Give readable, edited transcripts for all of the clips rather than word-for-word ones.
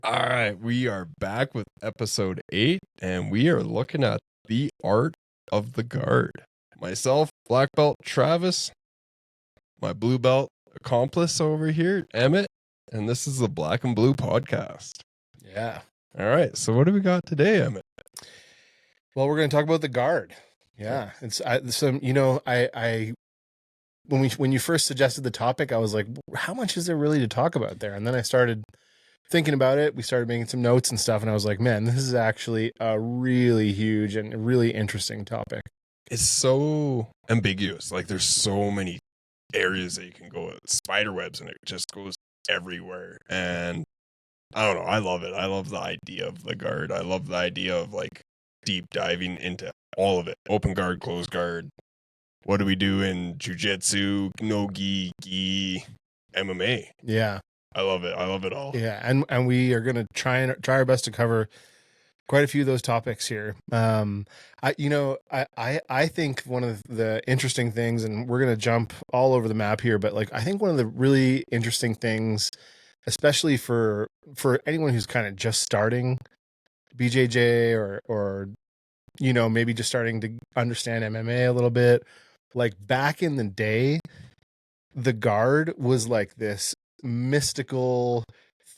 All right, we are back with episode 8, and we are looking at the art of the guard. Myself, black belt Travis, my blue belt accomplice over here, Emmett, and this is the Black and Blue Podcast. Yeah. All right, so what do we got today, Emmett? Well, we're going to talk about the guard. Yeah, when you first suggested the topic, I was like, how much is there really to talk about there? And then I started thinking about it. We started making some notes and stuff, and I was like, man, this is actually a really huge and really interesting topic. It's so ambiguous. Like, there's so many areas that you can go with, spider webs, and it just goes everywhere. And I don't know, I love it. I love the idea of the guard. I love the idea of like deep diving into all of it. Open guard, closed guard. What do we do in Jiu-Jitsu, no-gi, MMA? Yeah. I love it. I love it all. Yeah, and we are going to try our best to cover quite a few of those topics here. I think one of the interesting things, and we're going to jump all over the map here, but like I think one of the really interesting things, especially for anyone who's kind of just starting BJJ or maybe just starting to understand MMA a little bit, like back in the day, the guard was like this mystical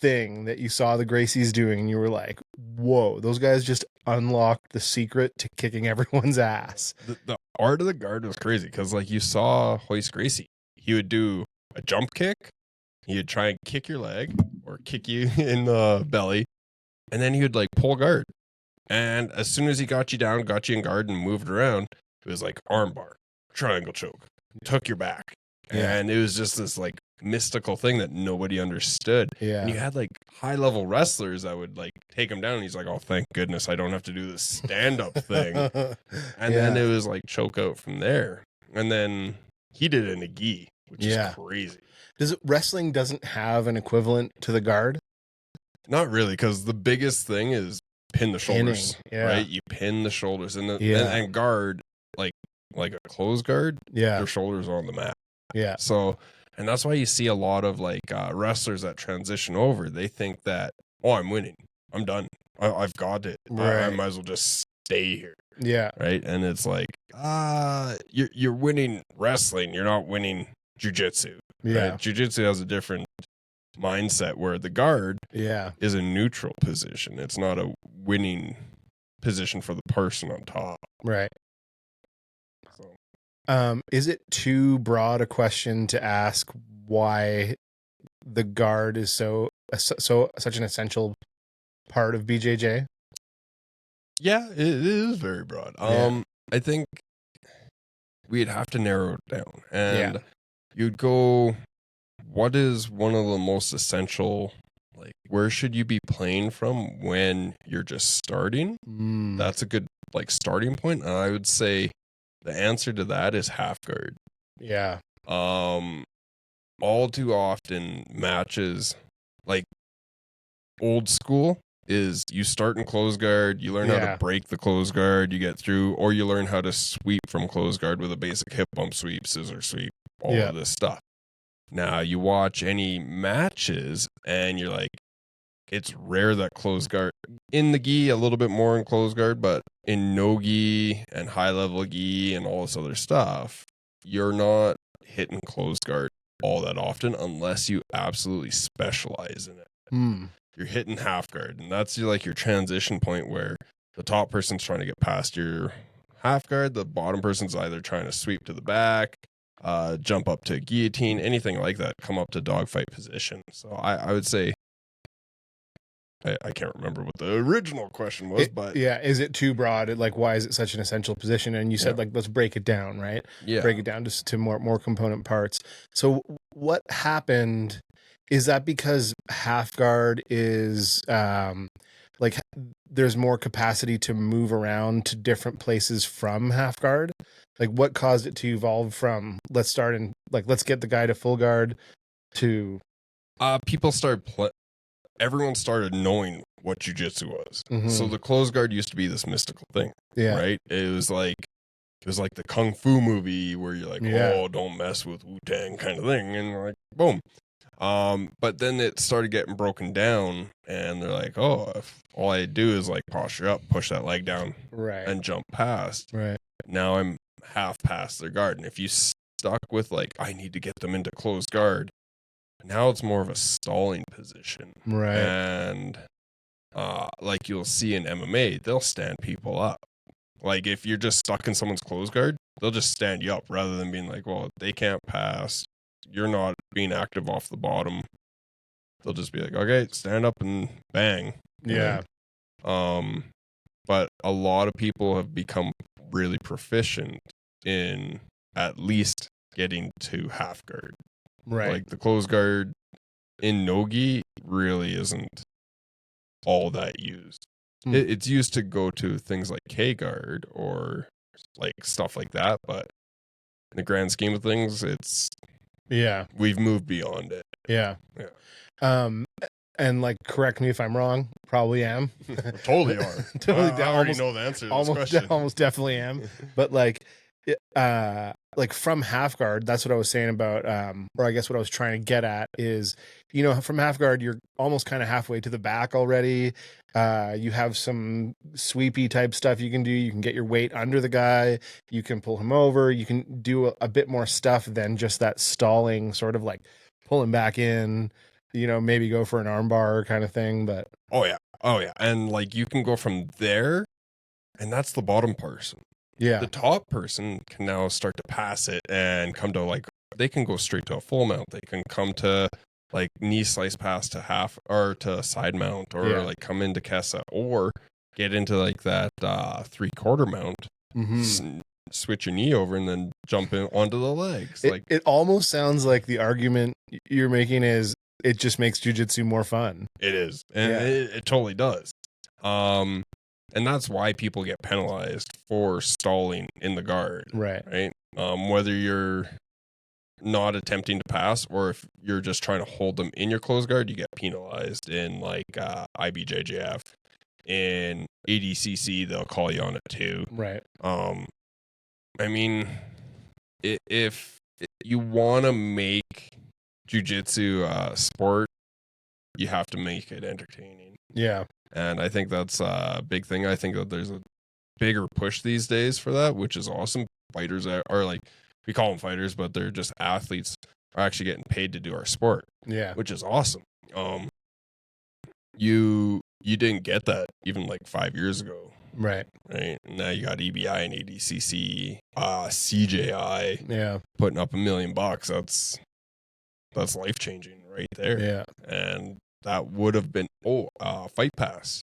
thing that you saw the Gracies doing, and you were like, whoa, those guys just unlocked the secret to kicking everyone's ass. The art of the guard was crazy because like you saw Royce Gracie, he would do a jump kick, he would try and kick your leg or kick you in the belly, and then he would like pull guard, and as soon as he got you down, got you in guard and moved around, it was like armbar, triangle choke, took your back. And it was just this like mystical thing that nobody understood. Yeah. And you had like high level wrestlers that would like take him down, and he's like, oh, thank goodness I don't have to do this stand up thing. And then it was like choke out from there. And then he did a gi, which is crazy. Wrestling doesn't have an equivalent to the guard? Not really, because the biggest thing is pin the shoulders. Right? You pin the shoulders, and and guard, like a closed guard, your shoulders are on the mat. Yeah. So, and that's why you see a lot of like wrestlers that transition over. They think that, oh, I'm winning, I'm done, I've got it. Right. I might as well just stay here. Yeah. Right. And it's like, you're winning wrestling. You're not winning jiu-jitsu. Yeah. Right? Jiu-jitsu has a different mindset where the guard is a neutral position. It's not a winning position for the person on top. Right. Is it too broad a question to ask why the guard is such an essential part of BJJ? Yeah, it is very broad. I think we'd have to narrow it down, and you'd go, what is one of the most essential, like where should you be playing from when you're just starting? That's a good like starting point. And I would say the answer to that is half guard. Yeah. All too often matches, like old school, is you start in closed guard, you learn how to break the closed guard, you get through, or you learn how to sweep from closed guard with a basic hip bump sweep, scissor sweep, all of this stuff. Now you watch any matches and you're like, it's rare that closed guard in the gi, a little bit more in closed guard, but in no gi and high level gi and all this other stuff, you're not hitting closed guard all that often unless you absolutely specialize in it. You're hitting half guard, and that's your transition point where the top person's trying to get past your half guard, the bottom person's either trying to sweep to the back, jump up to guillotine, anything like that, come up to dogfight position. So I would say, I can't remember what the original question was, but is it too broad? Like, why is it such an essential position? And you said, like, let's break it down, right? Yeah. Break it down to more component parts. So what happened? Is that because half guard is like there's more capacity to move around to different places from half guard? Like, what caused it to evolve from let's get the guy to full guard to people started everyone started knowing what jiu-jitsu was. So the closed guard used to be this mystical thing, right? It was like the Kung Fu movie where you're like, oh, don't mess with Wu-Tang kind of thing. And like, boom. But then it started getting broken down, and they're like, oh, if all I do is like posture up, push that leg down, right, and jump past. right. Now I'm half past their guard. And if you stuck with like, I need to get them into closed guard, now it's more of a stalling position. Right. And like you'll see in MMA, they'll stand people up. Like if you're just stuck in someone's closed guard, they'll just stand you up rather than being like, well, they can't pass. You're not being active off the bottom. They'll just be like, okay, stand up and bang. Yeah. But a lot of people have become really proficient in at least getting to half guard. Right. Like the closed guard in no-gi really isn't all that used. It's used to go to things like K-guard or like stuff like that, but in the grand scheme of things, we've moved beyond it. Yeah. And like, correct me if I'm wrong. Probably am. Totally are. Totally. I already know the answer to this question. Almost definitely am. But like from half guard, that's what I was saying about, or I guess what I was trying to get at is, from half guard, you're almost kind of halfway to the back already. You have some sweepy type stuff you can do. You can get your weight under the guy. You can pull him over. You can do a bit more stuff than just that stalling, sort of like pulling back in, maybe go for an armbar kind of thing. But oh yeah. And like you can go from there, and that's the bottom person. Yeah. The top person can now start to pass it and come to like, they can go straight to a full mount. They can come to like knee slice pass to half or to side mount, or like come into Kessa, or get into like that 3/4 mount, switch your knee over and then jump in onto the legs. It almost sounds like the argument you're making is it just makes jiu-jitsu more fun. It is. And it totally does. And that's why people get penalized for stalling in the guard. Right. Whether you're not attempting to pass or if you're just trying to hold them in your closed guard, you get penalized in like IBJJF. In ADCC, they'll call you on it too. Right. I mean, if you want to make jiu-jitsu a sport, you have to make it entertaining. Yeah. And I think that's a big thing. I think that there's a bigger push these days for that, which is awesome. Fighters are like, we call them fighters, but they're just athletes, are actually getting paid to do our sport. Yeah. Which is awesome. You didn't get that even like 5 years ago. Right. Now you got EBI and ADCC, CJI. Yeah. Putting up $1 million. That's life changing right there. Yeah. And that would have been Fight Pass.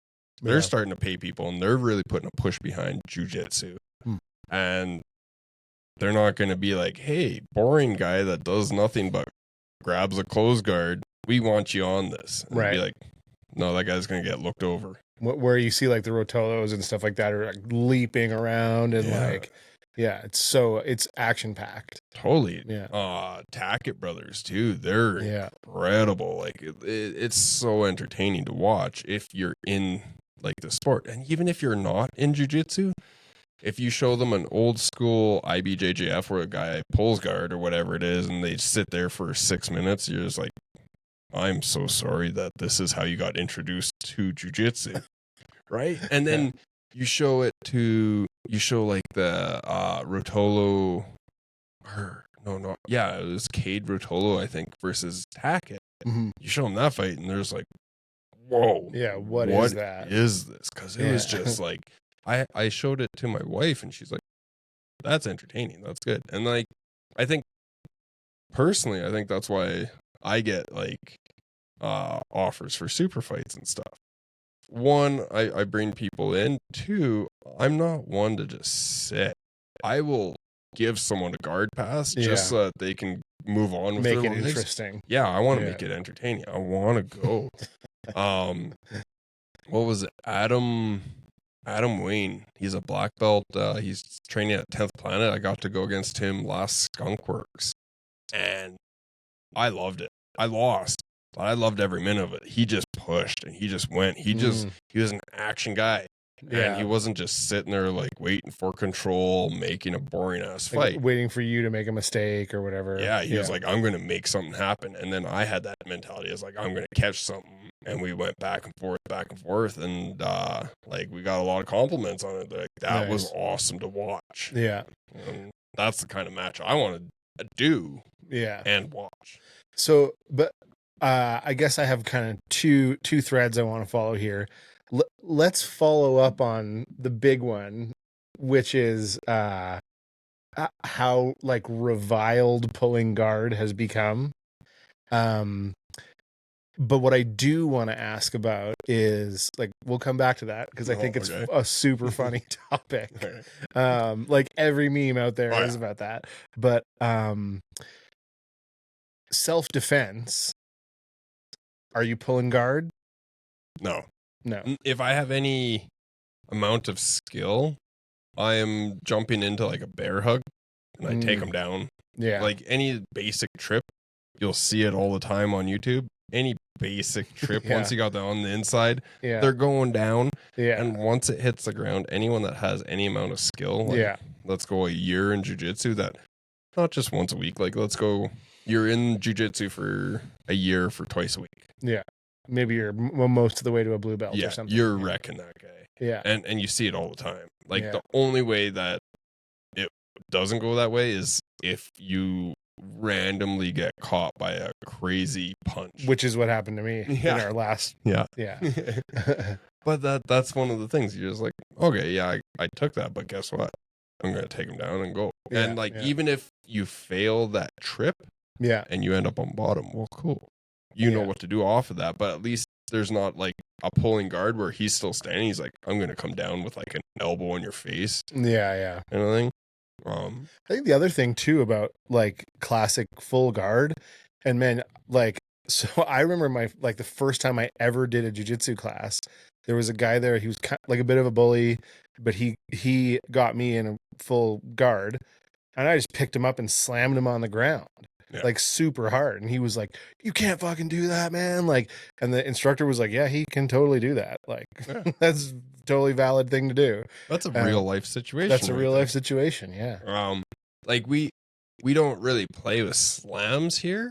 They're starting to pay people, and they're really putting a push behind jiu-jitsu. And they're not going to be like, hey, boring guy that does nothing but grabs a closed guard, we want you on this. And be like, no, that guy's going to get looked over. Where you see like the Rotolos and stuff like that are like leaping around and it's action packed. Totally. Yeah. Tackett brothers too. They're incredible. Like it's so entertaining to watch if you're in like the sport. And even if you're not in jiu-jitsu, if you show them an old school IBJJF where a guy pulls guard or whatever it is, and they sit there for 6 minutes, you're just like, I'm so sorry that this is how you got introduced to jiu-jitsu. Right? And then you show like the Rotolo, it was Cade Rotolo, I think, versus Tackett. You show them that fight, and there's like, whoa. Yeah, what is that? Is this? Because it was just like, I showed it to my wife, and she's like, that's entertaining. That's good. And like, I think that's why I get like offers for super fights and stuff. One, I bring people in. Two, I'm not one to just sit. I will give someone a guard pass just so that they can move on with make their it lives. Interesting. Yeah, I want to make it entertaining. I want to go. What was it? Adam Wayne. He's a black belt. He's training at 10th Planet. I got to go against him last Skunkworks, and I loved it. I lost, but I loved every minute of it. He just pushed and he just went. He was an action guy. And he wasn't just sitting there like waiting for control, making a boring ass fight. Waiting for you to make a mistake or whatever. Yeah, he was like, I'm going to make something happen. And then I had that mentality. I was like, I'm going to catch something. And we went back and forth. And like we got a lot of compliments on it. Like, that was awesome to watch. Yeah. And that's the kind of match I want to do and watch. So, but I guess I have kind of two threads I want to follow here. Let's follow up on the big one, which is how like reviled pulling guard has become. But what I do want to ask about is like, we'll come back to that because I think it's a super funny topic. Like every meme out there is about that. But self-defense, are you pulling guard? No. If I have any amount of skill, I am jumping into like a bear hug and I take them down. Yeah. Like any basic trip, you'll see it all the time on YouTube. Any basic trip, once you got that on the inside, they're going down. Yeah. And once it hits the ground, anyone that has any amount of skill, like, let's go a year in jiu-jitsu, that not just once a week, like let's go, you're in jiu-jitsu for a year for twice a week. Yeah. Maybe you're most of the way to a blue belt or something. You're wrecking that guy. Yeah. And you see it all the time. Like the only way that it doesn't go that way is if you randomly get caught by a crazy punch. Which is what happened to me in our last. Yeah. But that's one of the things. You're just like, okay, I took that, but guess what? I'm going to take him down and go. And like, even if you fail that trip and you end up on bottom, well, cool. You know what to do off of that, but at least there's not like a pulling guard where he's still standing. He's like, I'm going to come down with like an elbow in your face. Yeah. Kind of thing. I think the other thing too about like classic full guard, and man, like, so I remember the first time I ever did a jiu-jitsu class, there was a guy there. He was kind of like a bit of a bully, but he got me in a full guard, and I just picked him up and slammed him on the ground. Like super hard. And he was like, you can't fucking do that, man. Like, and the instructor was like, yeah, he can totally do that. Like, that's totally valid thing to do. That's a real life situation. That's a real life situation. Yeah. Like we don't really play with slams here,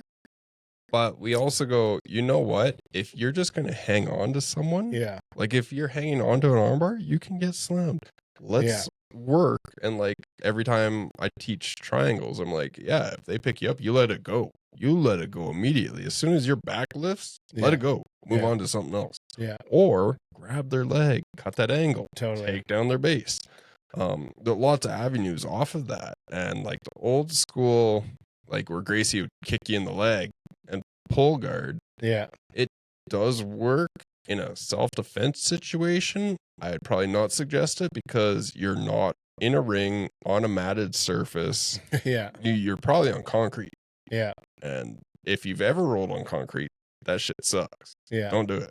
but we also go, you know what? If you're just going to hang on to someone, like if you're hanging on to an armbar, you can get slammed. Let's work. And like every time I teach triangles, I'm like, if they pick you up, you let it go. You let it go immediately. As soon as your back lifts, let it go. Move on to something else. Yeah. Or grab their leg, cut that angle, totally take down their base. There are lots of avenues off of that. And like the old school, like where Gracie would kick you in the leg and pull guard. Yeah. It does work in a self-defense situation. I'd probably not suggest it because you're not in a ring on a matted surface. You're probably on concrete. Yeah. And if you've ever rolled on concrete, that shit sucks. Yeah. Don't do it.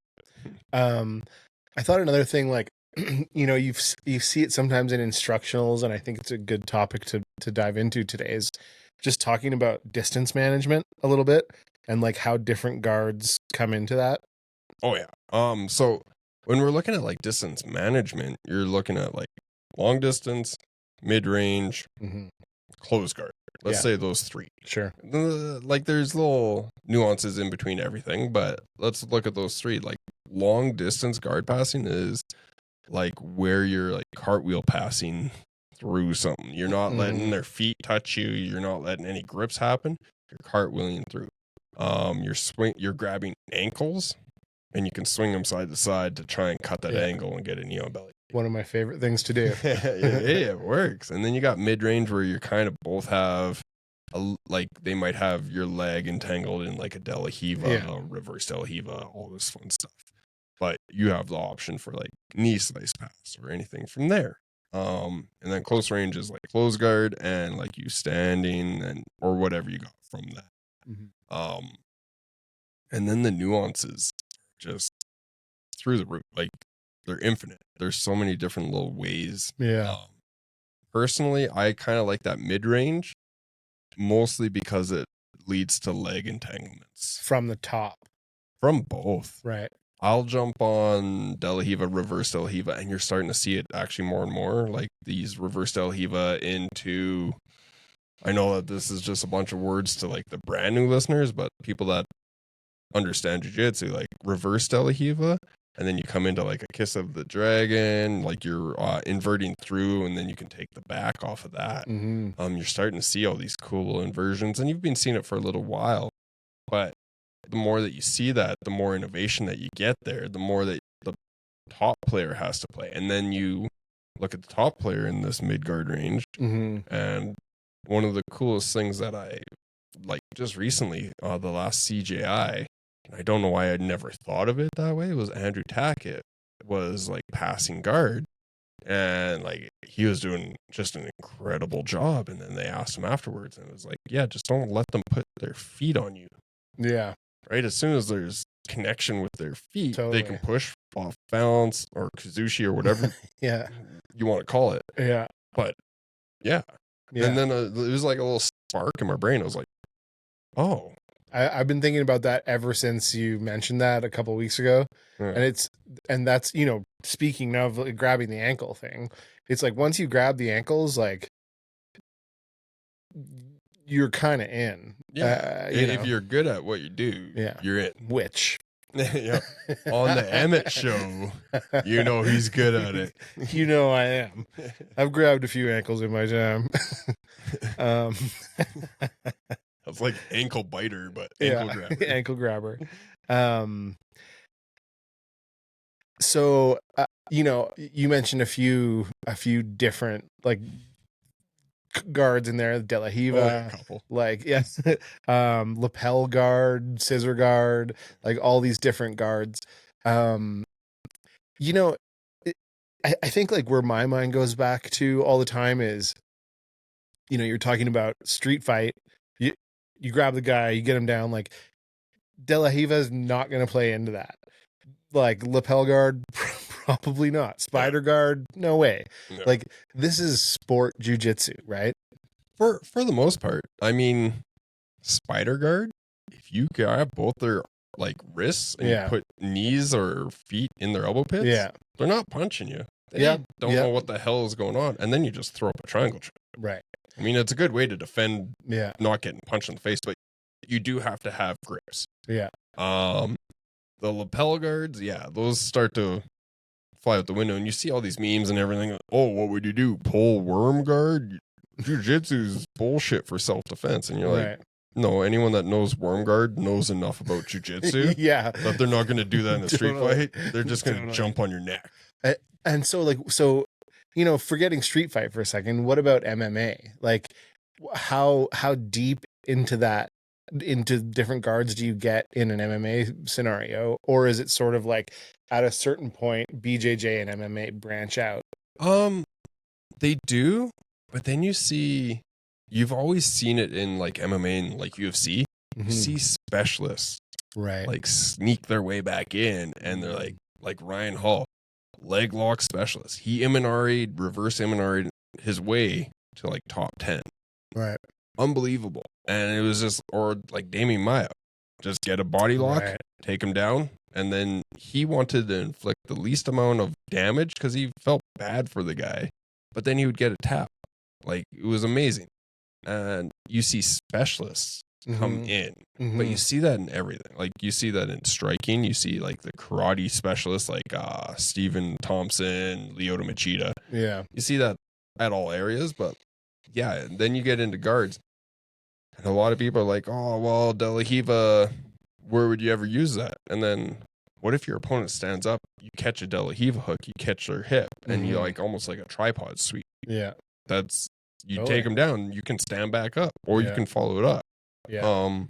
I thought another thing, like, you know, you see it sometimes in instructionals, and I think it's a good topic to dive into today, is just talking about distance management a little bit and like how different guards come into that. Oh yeah. So when we're looking at like distance management, you're looking at like long distance, mid range, close guard. Let's say those three. Sure. Like there's little nuances in between everything, but let's look at those three. Like long distance guard passing is like where you're like cartwheel passing through something. You're not letting their feet touch you. You're not letting any grips happen. You're cartwheeling through. You're grabbing ankles, and you can swing them side to side to try and cut that angle and get a knee on belly. One of my favorite things to do. It works. And then you got mid range where you kind of both have like they might have your leg entangled in like a De La Hiva, a reverse De La Hiva, all this fun stuff. But you have the option for like knee slice pass or anything from there. And then close range is like close guard and like you standing and or whatever you got from that. And then the nuances just through the roof, like they're infinite. There's so many different little ways. Personally, I kind of like that mid range, mostly because it leads to leg entanglements from the top. From both, right? I'll jump on De La Riva, reverse De La Riva, and you're starting to see it actually more and more, like these reverse De La Riva into, I know that this is just a bunch of words to like the brand new listeners, but people that understand jiu-jitsu, like reverse De La Riva, and then you come into like a kiss of the dragon, like you're inverting through, and then you can take the back off of that. You're starting to see all these cool inversions, and you've been seeing it for a little while, but the more that you see that, the more innovation that you get there, the more that the top player has to play. And then you look at the top player in this mid-guard range, and one of the coolest things that I like just recently, the last CJI, I don't know why I'd never thought of it that way, was Andrew Tackett was like passing guard, and like he was doing just an incredible job. And then they asked him afterwards, and it was like, yeah, just don't let them put their feet on you. Yeah. Right? As soon as there's connection with their feet, they can push off balance or Kazushi or whatever you want to call it. Yeah. But yeah. And then it was like a little spark in my brain. I was like, oh. I've been thinking about that ever since you mentioned that a couple of weeks ago. And that's, you know, speaking now of like grabbing the ankle thing, it's like once you grab the ankles, like you're kind of in. Yeah. If you're good at what you do, you're in. Which yeah. On the Emmett show, you know he's good at it. You know I am. I've grabbed a few ankles in my time. That's like ankle biter, but ankle grabber. Ankle grabber. So you know, you mentioned a few different like guards in there, De La Riva, like lapel guard, scissor guard, like all these different guards. You know, I think like where my mind goes back to all the time is, you know, you're talking about street fight. You grab the guy, you get him down. Like De La Riva is not going to play into that. Like lapel guard, probably not. Spider guard, no way. No. Like this is sport jiu-jitsu, right? For the most part. I mean, spider guard, if you grab both their like wrists and you put knees or feet in their elbow pits, they're not punching you. They don't know what the hell is going on, and then you just throw up a triangle choke. Right. I mean, it's a good way to defend not getting punched in the face, but you do have to have grips. Yeah. The lapel guards, those start to fly out the window, and you see all these memes and everything. Oh, what would you do? Pull worm guard? Jiu-jitsu's bullshit for self-defense. And you're like, no, anyone that knows worm guard knows enough about jiu-jitsu that they're not going to do that in a street fight. They're just going to jump on your neck. And so, you know, forgetting street fight for a second, what about MMA? Like how deep into different guards do you get in an MMA scenario? Or is it sort of like at a certain point, BJJ and MMA branch out? They do, but then you've always seen it in like MMA and like UFC. You see specialists, right? Like sneak their way back in, and they're like Ryan Hall, leg lock specialist. He reverse Imanari his way to like top 10. Right. Unbelievable. And it was just, or like Damian Maia, just get a body lock, take him down. And then he wanted to inflict the least amount of damage because he felt bad for the guy. But then he would get a tap. Like, it was amazing. And you see specialists come in, but you see that in everything. Like, you see that in striking. You see like the karate specialists like Stephen Thompson, Lyoto Machida. Yeah. You see that at all areas, but then you get into guards. And a lot of people are like, oh, well, De La Riva, where would you ever use that? And then what if your opponent stands up, you catch a De La Riva hook, you catch their hip, and you like almost like a tripod sweep. Yeah. That's, you take them down, you can stand back up, or you can follow it up. Yeah.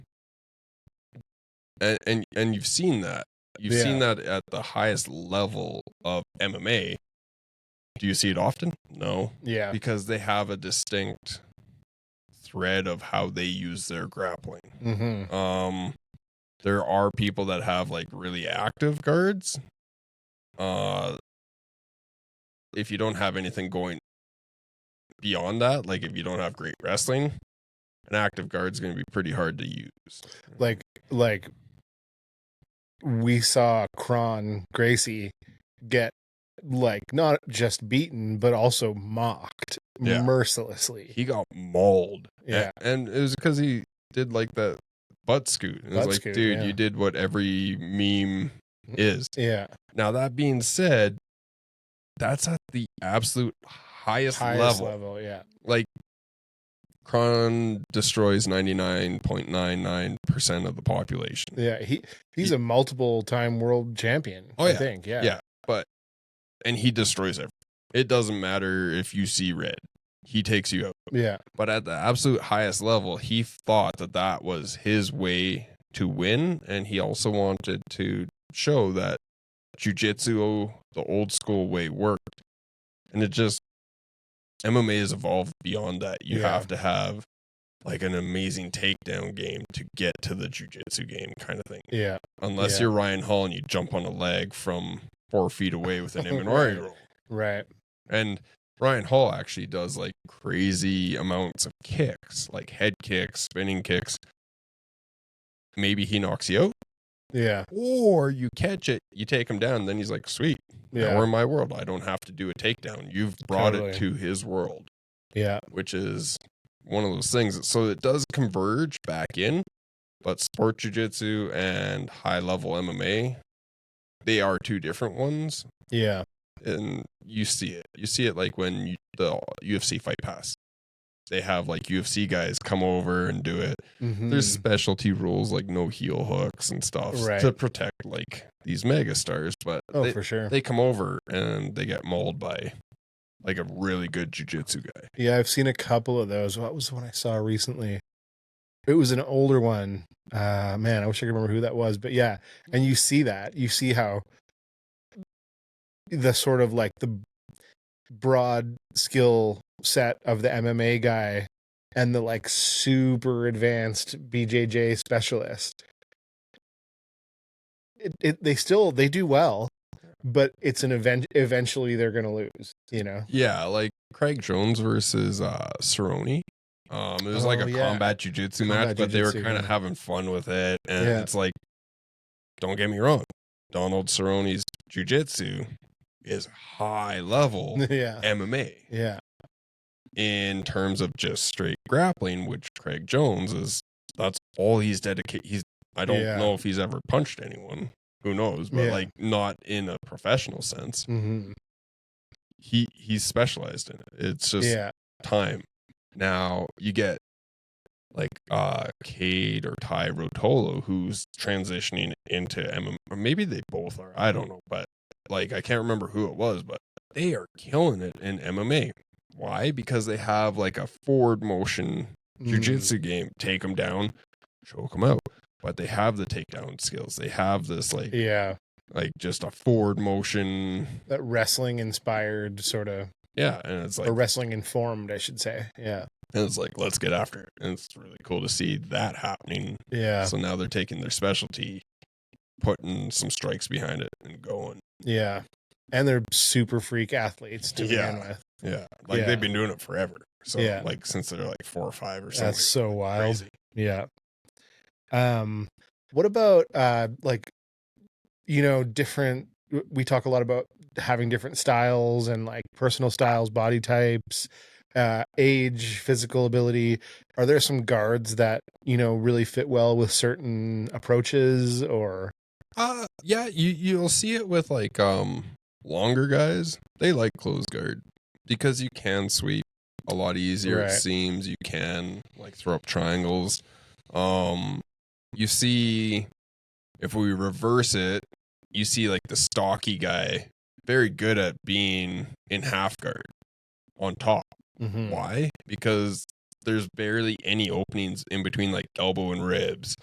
And you've seen that. You've seen that at the highest level of MMA. Do you see it often? No. Yeah. Because they have a distinct thread of how they use their grappling. There are people that have like really active guards. If you don't have anything going beyond that, like if you don't have great wrestling, an active guard is going to be pretty hard to use. Like we saw Kron Gracie get like not just beaten but also mocked mercilessly. He got mauled. Yeah. And it was because he did like that butt scoot. It was like, dude, you did what every meme is. Yeah. Now, that being said, that's at the absolute highest level. Yeah. Like, Kron destroys 99.99% of the population. Yeah, he's a multiple time world champion. I think. Yeah. And he destroys everything. It doesn't matter if you see red. He takes you out. Yeah. But at the absolute highest level, he thought that was his way to win, and he also wanted to show that jiu-jitsu, the old school way, worked. And it just, MMA has evolved beyond that. You have to have like an amazing takedown game to get to the jiu-jitsu game kind of thing. Yeah. Unless you're Ryan Hall and you jump on a leg from 4 feet away with an Imanari roll. Right. And Ryan Hall actually does like crazy amounts of kicks, like head kicks, spinning kicks. Maybe he knocks you out. Yeah. Or you catch it, you take him down, then he's like, sweet. Now we're in my world. I don't have to do a takedown. You've brought it to his world. Yeah. Which is one of those things. So it does converge back in, but sport jiu-jitsu and high-level MMA, they are two different ones. Yeah. And you see it. You see it like when the UFC Fight Pass. They have like UFC guys come over and do it. Mm-hmm. There's specialty rules like no heel hooks and stuff to protect like these mega stars. But for sure, they come over and they get mauled by like a really good jiu-jitsu guy. Yeah, I've seen a couple of those. What was the one I saw recently? It was an older one. Man, I wish I could remember who that was. But yeah, and you see that. You see how the sort of like the broad skill set of the MMA guy and the like super advanced BJJ specialist. They do well, but it's an event. Eventually they're going to lose, you know? Yeah. Like Craig Jones versus Cerrone. It was like a combat jiu-jitsu match, but they were kind of having fun with it. And it's like, don't get me wrong, Donald Cerrone's jiu-jitsu is high level MMA. Yeah. In terms of just straight grappling, which Craig Jones that's all he's dedicated. I don't know if he's ever punched anyone. Who knows? But like not in a professional sense. Mm-hmm. He's specialized in it. It's just time. Now you get like Cade or Ty Rotolo, who's transitioning into MMA. Or maybe they both are. I don't know, but like I can't remember who it was, but they are killing it in MMA. Why? Because they have like a forward motion jiu-jitsu game. Take them down, choke them out. But they have the takedown skills. They have this like just a forward motion, that wrestling inspired sort of. Yeah, and it's like, or wrestling informed, I should say. Yeah, and it's like, let's get after it. And it's really cool to see that happening. Yeah. So now they're taking their specialty, putting some strikes behind it, and going. Yeah, and they're super freak athletes to begin with. Yeah, like they've been doing it forever. So like since they're like 4 or 5 or something. That's so wild. Crazy. Yeah. What about like, you know, different? We talk a lot about having different styles and like personal styles, body types, age, physical ability. Are there some guards that, you know, really fit well with certain approaches or? Yeah, you'll see it with like longer guys. They like closed guard because you can sweep a lot easier. It seems you can like throw up triangles. You see, if we reverse it, you see like the stocky guy very good at being in half guard on top. Mm-hmm. Why? Because there's barely any openings in between like elbow and ribs.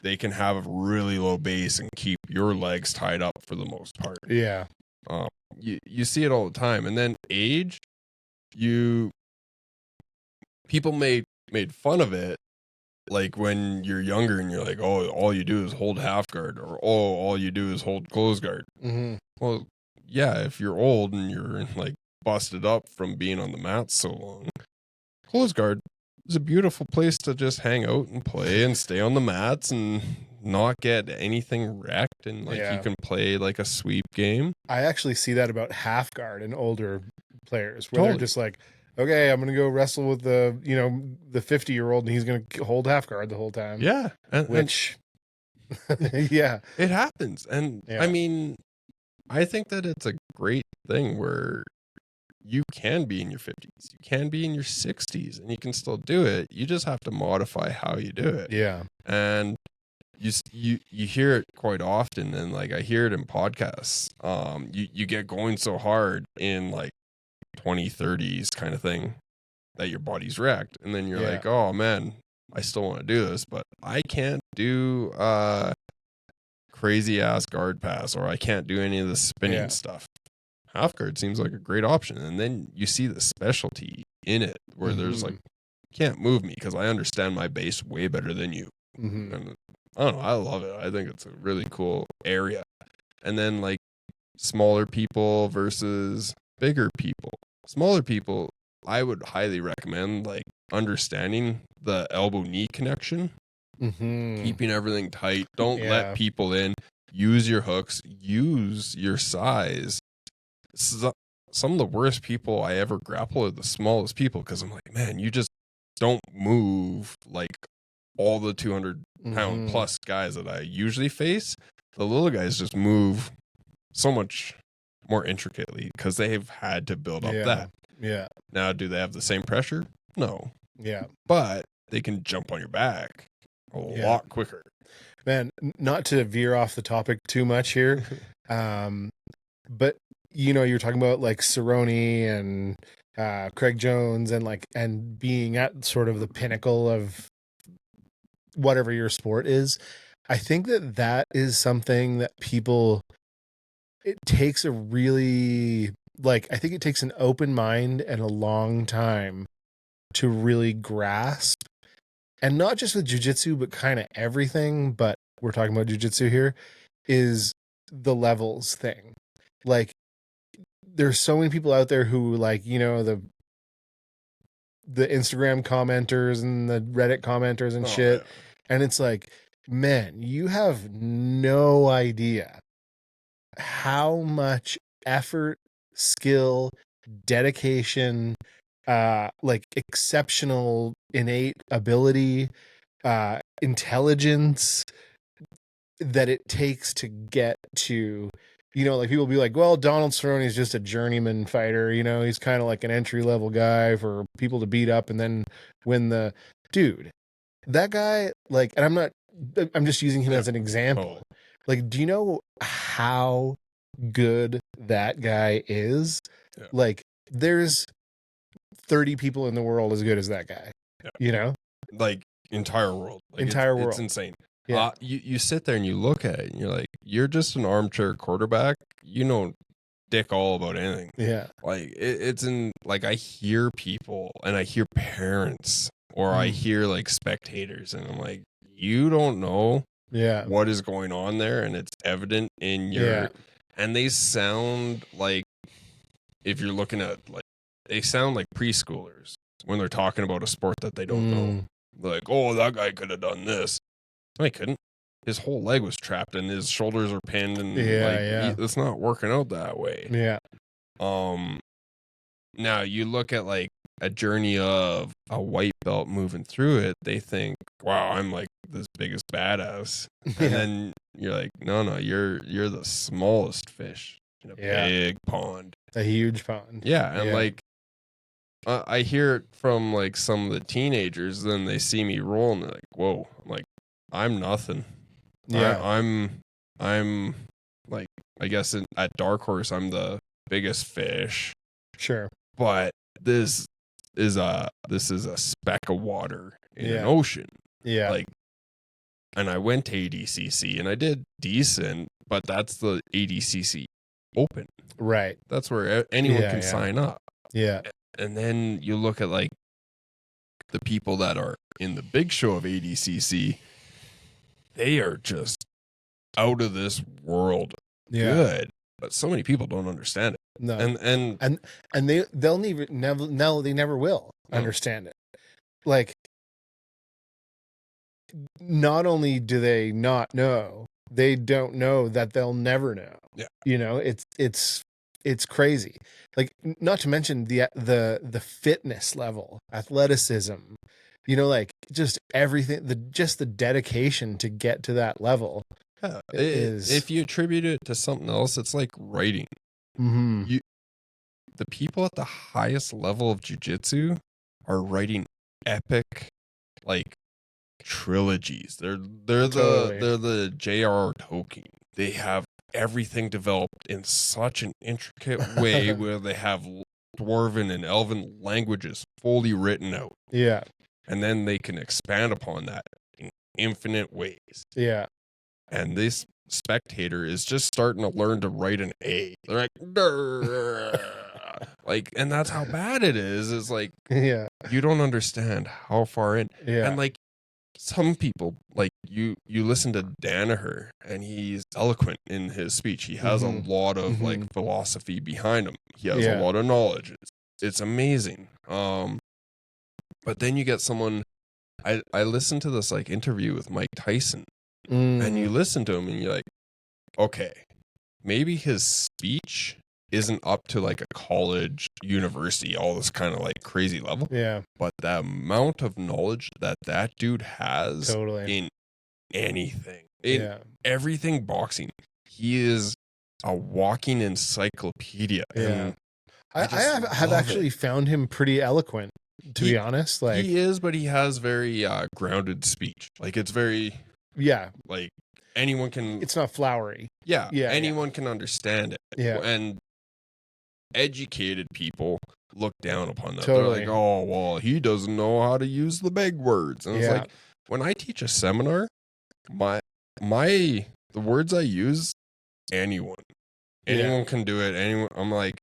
They can have a really low base and keep your legs tied up for the most part. Yeah. You see it all the time. And then age, people made fun of it. Like when you're younger and you're like, oh, all you do is hold half guard, or oh, all you do is hold close guard. Mm-hmm. Well, yeah, if you're old and you're like busted up from being on the mat so long, close guard is a beautiful place to just hang out and play and stay on the mats and not get anything wrecked, and like you can play like a sweep game. I actually see that about half guard in older players where they're just like, okay, I'm gonna go wrestle with the 50-year-old and he's gonna hold half guard the whole time. Yeah, which yeah, it happens. And I mean, I think that it's a great thing where you can be in your 50s, you can be in your 60s, and you can still do it. You just have to modify how you do it. Yeah. And you hear it quite often, and like I hear it in podcasts. You get going so hard in like 2030s kind of thing that your body's wrecked, and then you're like, oh man, I still want to do this, but I can't do crazy ass guard pass, or I can't do any of the spinning stuff. Half guard seems like a great option, and then you see the specialty in it where there's like, can't move me because I understand my base way better than you. And I don't know, I love it. I think it's a really cool area. And then like smaller people versus bigger people. Smaller people, I would highly recommend like understanding the elbow-knee connection, keeping everything tight. Don't let people in. Use your hooks. Use your size. Some of the worst people I ever grapple are the smallest people, because I'm like, man, you just don't move like all the 200-pound plus guys that I usually face. The little guys just move so much more intricately because they've had to build up that. Yeah. Now, do they have the same pressure? No. Yeah. But they can jump on your back a lot quicker. Man, not to veer off the topic too much here, but you're talking about like Cerrone and Craig Jones and being at sort of the pinnacle of whatever your sport is. I think that is something that it takes a really, I think it takes an open mind and a long time to really grasp. And not just with jiu-jitsu, but kind of everything, but we're talking about jiu-jitsu here, is the levels thing. Like, there's so many people out there who the Instagram commenters and the Reddit commenters and shit. Yeah. And it's like, man, you have no idea how much effort, skill, dedication, exceptional innate ability, intelligence that it takes to get to, people be like, well, Donald Cerrone is just a journeyman fighter. He's kind of like an entry level guy for people to beat up and then win the dude. That guy, and I'm just using him as an example. Like, do you know how good that guy is? Yeah. Like, there's 30 people in the world as good as that guy. Yeah. Like, entire world. World. It's insane. Yeah. You sit there and you look at it and you're like, you're just an armchair quarterback. You know dick all about anything. Yeah. Like, it's in, like, I hear people and I hear parents or I hear like spectators and I'm like, you don't know what is going on there, and it's evident in your and they sound like, if you're looking at they sound like preschoolers when they're talking about a sport that they don't know. Like, oh, that guy could have done this. No, he couldn't. His whole leg was trapped and his shoulders are pinned, and it's not working out that way. Yeah. Now you look at like a journey of a white belt moving through it, they think, wow, I'm like this biggest badass. And then you're like, no, you're the smallest fish in a big pond. A huge pond. Yeah. And like, I hear it from like some of the teenagers, then they see me roll and they're like, whoa, I'm like, I'm nothing. Yeah. I'm like, I guess at Dark Horse, I'm the biggest fish. Sure. But this is a speck of water in an ocean. Yeah. Like, and I went to ADCC and I did decent, but that's the ADCC Open. Right. That's where anyone can sign up. Yeah. And then you look at like the people that are in the big show of ADCC, they are just out of this world good. But so many people don't understand it. No. And they never will understand it. Like, not only do they not know, they don't know that they'll never know. Yeah. You know, it's crazy. Like, not to mention the fitness level, athleticism, you know, like just everything, just the dedication to get to that level. Yeah. If you attribute it to something else, it's like writing. Mm-hmm. The people at the highest level of jiu-jitsu are writing epic, like, trilogies. They're the J.R.R. Tolkien. They have everything developed in such an intricate way where they have dwarven and elven languages fully written out. Yeah. And then they can expand upon that in infinite ways. Yeah. And this spectator is just starting to learn to write an A. They're like, Durr. Like, and that's how bad it is. It's like, yeah, you don't understand how far in. Yeah. And like, some people, like, you listen to Danaher, and he's eloquent in his speech. He has a lot of like philosophy behind him. He has a lot of knowledge. It's amazing. But then you get someone. I listened to this like interview with Mike Tyson, and you listen to him, and you're like, okay, maybe his speech isn't up to like a college, university, all this kind of like crazy level. Yeah. But the amount of knowledge that dude has in anything, in everything boxing, he is a walking encyclopedia. Yeah. And I have actually found him pretty eloquent, to be honest. Like, he is, but he has very grounded speech. Like, it's very, like, anyone can. It's not flowery. Yeah. Anyone can understand it. Yeah. And educated people look down upon that. Totally. They're like, oh, well, he doesn't know how to use the big words. And it's like, when I teach a seminar, the words I use, anyone can do it. Anyone. I'm like,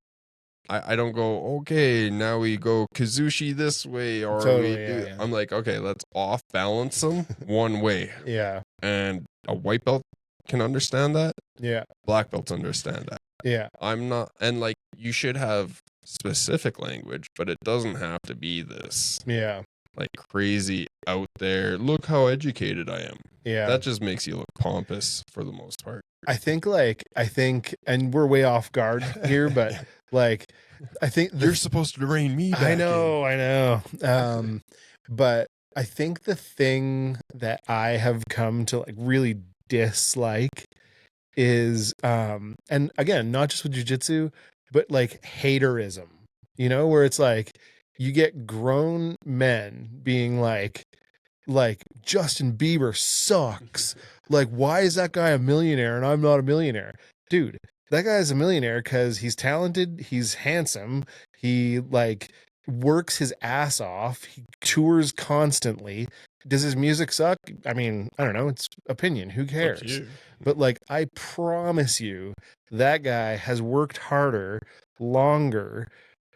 I don't go, okay, now we go Kazushi this way, or I'm like, okay, let's off balance them one way. Yeah. And a white belt can understand that. Yeah. Black belts understand that. Yeah. I'm not, and like, you should have specific language, but it doesn't have to be this like crazy out there, look how educated I am. Yeah. That just makes you look pompous for the most part. I think, and we're way off guard here, but like, I think you're supposed to rein me back. I know. But I think the thing that I have come to like really dislike is, and again, not just with jiu-jitsu, but like haterism, you know, where it's like you get grown men being like Justin Bieber sucks. Like, why is that guy a millionaire and I'm not a millionaire? Dude, that guy is a millionaire because he's talented, he's handsome, he like works his ass off, he tours constantly. Does his music suck? I mean, I don't know, it's opinion, who cares? But like, I promise you, that guy has worked harder, longer,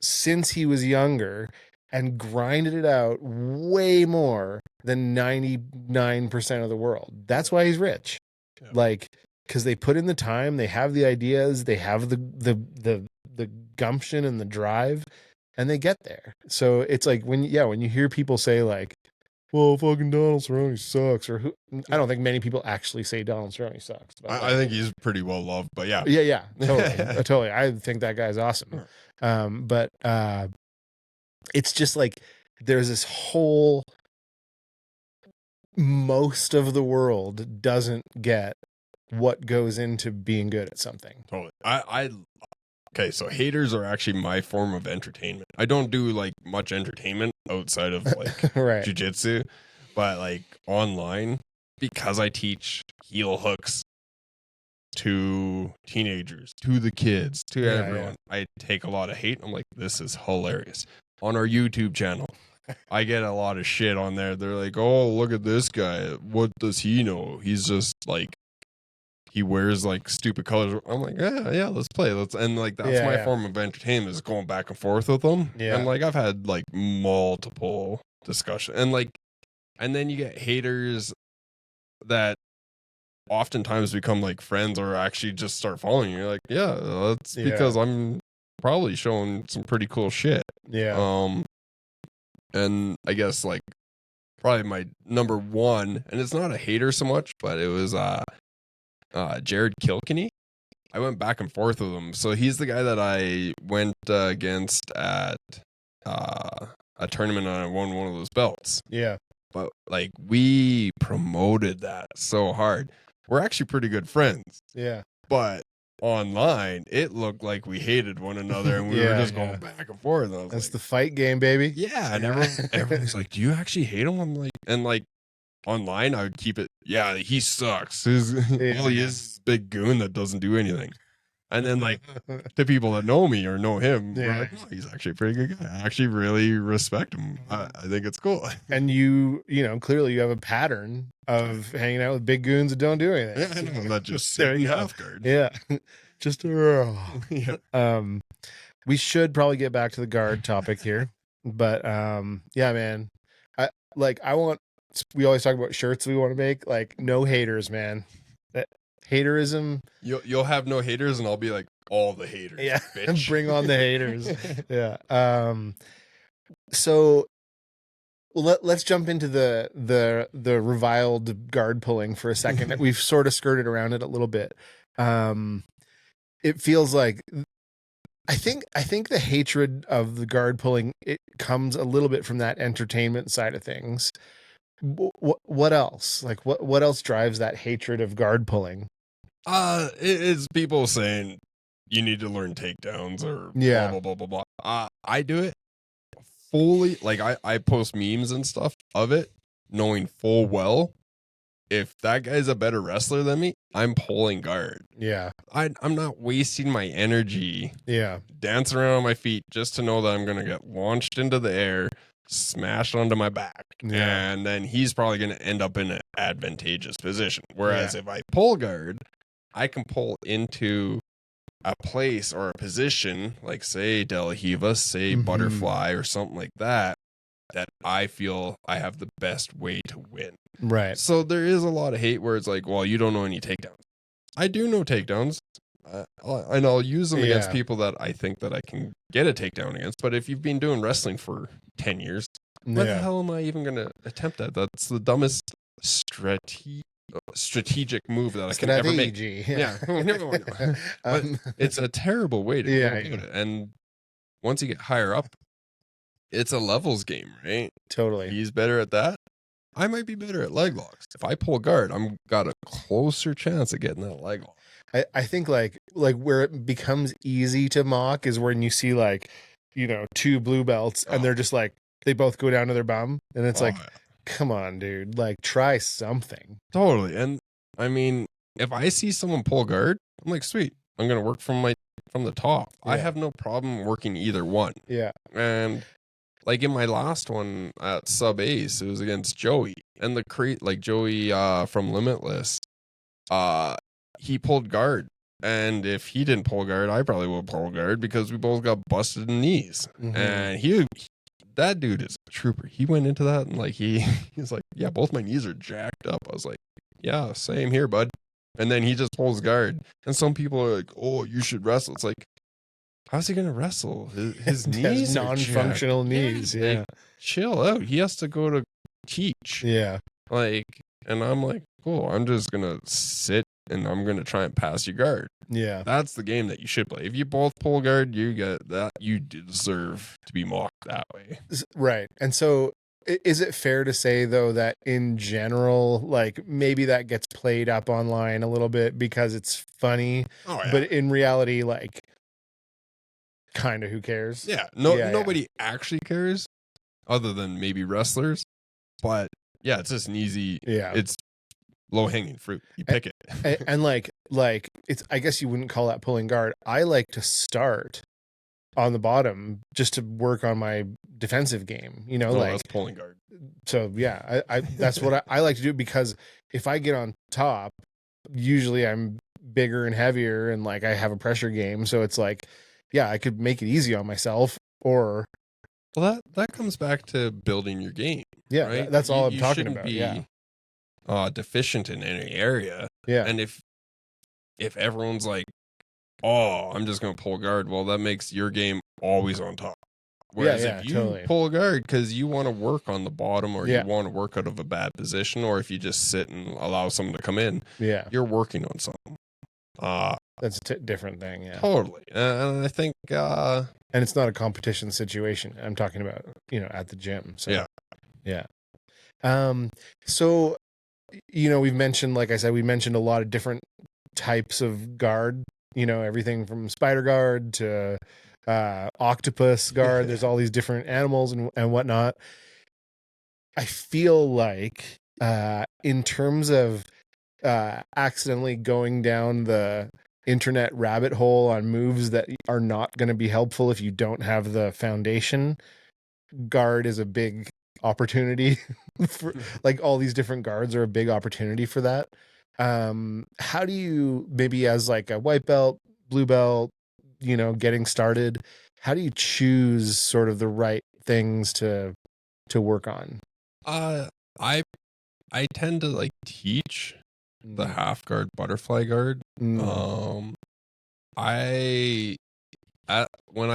since he was younger, and grinded it out way more than 99% of the world. That's why he's rich. Yeah. Like, because they put in the time, they have the ideas, they have the gumption and the drive, and they get there. So it's like when you hear people say like, well, fucking Donald Cerrone sucks, or who, I don't think many people actually say Donald Cerrone sucks. But I think he's pretty well loved, but yeah, totally. I think that guy's awesome. But it's just like there's this whole, most of the world doesn't get what goes into being good at something. Totally. Okay, so haters are actually my form of entertainment. I don't do like much entertainment outside of like right. jiu-jitsu, but like online, because I teach heel hooks to teenagers, to the kids, to everyone. I take a lot of hate. I'm like, this is hilarious. On our YouTube channel, I get a lot of shit on there. They're like, oh, look at this guy. What does he know? He's just like, he wears like stupid colors. I'm like, yeah, let's play. And like, that's my form of entertainment, is going back and forth with them. Yeah. And like, I've had like multiple discussions, and like, and then you get haters that oftentimes become like friends, or actually just start following you. You're like, yeah, that's because I'm probably showing some pretty cool shit. Yeah. And I guess like probably my number one, and it's not a hater so much, but it was Jared Kilkenny. I went back and forth with him. So he's the guy that I went against at a tournament and I won one of those belts. Yeah. But like we promoted that so hard. We're actually pretty good friends. Yeah. But online, it looked like we hated one another and we were just going back and forth. And that's like, the fight game, baby. Yeah. And everyone's like, do you actually hate him? I'm like, and like online, I would keep it. Yeah, he sucks. All he is a big goon that doesn't do anything. And then like the people that know me or know him, we're like, oh, he's actually a pretty good guy. I actually really respect him. I think it's cool. And you know, clearly you have a pattern of hanging out with big goons that don't do anything. Yeah, I know that just sitting half guard. Yeah. Just we should probably get back to the guard topic here. But yeah, man. We always talk about shirts we want to make. Like, no haters, man. That haterism. You'll have no haters, and I'll be like, all the haters. Yeah, bitch. Bring on the haters. Yeah. So let's jump into the reviled guard pulling for a second. We've sort of skirted around it a little bit. It feels like I think the hatred of the guard pulling, it comes a little bit from that entertainment side of things. What else? Like what else drives that hatred of guard pulling? It's people saying you need to learn takedowns or blah blah blah blah blah. I do it fully. Like I post memes and stuff of it, knowing full well if that guy's a better wrestler than me, I'm pulling guard. Yeah. I'm not wasting my energy. Yeah. Dancing around on my feet just to know that I'm gonna get launched into the air, smashed onto my back, and then he's probably going to end up in an advantageous position. Whereas if I pull guard, I can pull into a place or a position, like say De La Riva, say butterfly or something like that, that I feel I have the best way to win. Right. So there is a lot of hate where it's like, well, you don't know any takedowns. I do know takedowns. And I'll use them against people that I think that I can get a takedown against. But if you've been doing wrestling for 10 years, what the hell am I even going to attempt that? That's the dumbest strategic move that I can ever make. But it's a terrible way to do it. And once you get higher up, it's a levels game, right? Totally. He's better at that. I might be better at leg locks. If I pull guard, I'm got a closer chance of getting that leg lock. I think like where it becomes easy to mock is when you see like, you know, two blue belts and they're just like, they both go down to their bum and it's come on, dude, like try something. Totally. And I mean, if I see someone pull guard, I'm like, sweet, I'm going to work from the top. I have no problem working either one. Yeah. And like in my last one at sub ace, it was against Joey, and like Joey from Limitless, he pulled guard, and if he didn't pull guard, I probably would pull guard because we both got busted in knees. And that dude is a trooper. He went into that and like he was like, yeah, both my knees are jacked up. I was like, yeah, same here, bud. And then he just pulls guard, and some people are like, oh, you should wrestle. It's like, how's he gonna wrestle? His knees are non-functional knees. Yeah, like, chill out. He has to go to teach. Yeah, like, and I'm like, cool. I'm just gonna sit and I'm gonna try and pass your guard. Yeah, that's the game that you should play. If you both pull guard, you get that. You deserve to be mocked that way, right? And so, is it fair to say though that in general, like maybe that gets played up online a little bit because it's funny, but in reality, like, kind of who cares? Yeah, nobody actually cares, other than maybe wrestlers. But yeah, it's just an easy. Yeah, it's low hanging fruit. You pick it, and like it's. I guess you wouldn't call that pulling guard. I like to start on the bottom just to work on my defensive game. You know, like that's pulling guard. So yeah, I that's what I like to do, because if I get on top, usually I'm bigger and heavier, and like I have a pressure game. So it's like, yeah, I could make it easy on myself, or that comes back to building your game. Yeah, right? That's all I'm talking about. Be, deficient in any area. Yeah, and if everyone's like, oh, I'm just gonna pull guard, well, that makes your game always on top. Whereas if you totally. pull a guard because you want to work on the bottom or Yeah. you want to work out of a bad position, or if you just sit and allow someone to come in, you're working on something. That's a different thing. Yeah, totally. And I think, and it's not a competition situation. I'm talking about, at the gym. So yeah. So, we've mentioned, like I said, we mentioned a lot of different types of guard, everything from spider guard to octopus guard. There's all these different animals and whatnot. I feel like in terms of accidentally going down the internet rabbit hole on moves that are not going to be helpful if you don't have the foundation, guard is a big opportunity for, like, all these different guards are a big opportunity for that. How do you, maybe as like a white belt, blue belt, getting started, how do you choose sort of the right things to work on? I tend to like teach the half guard, butterfly guard. When I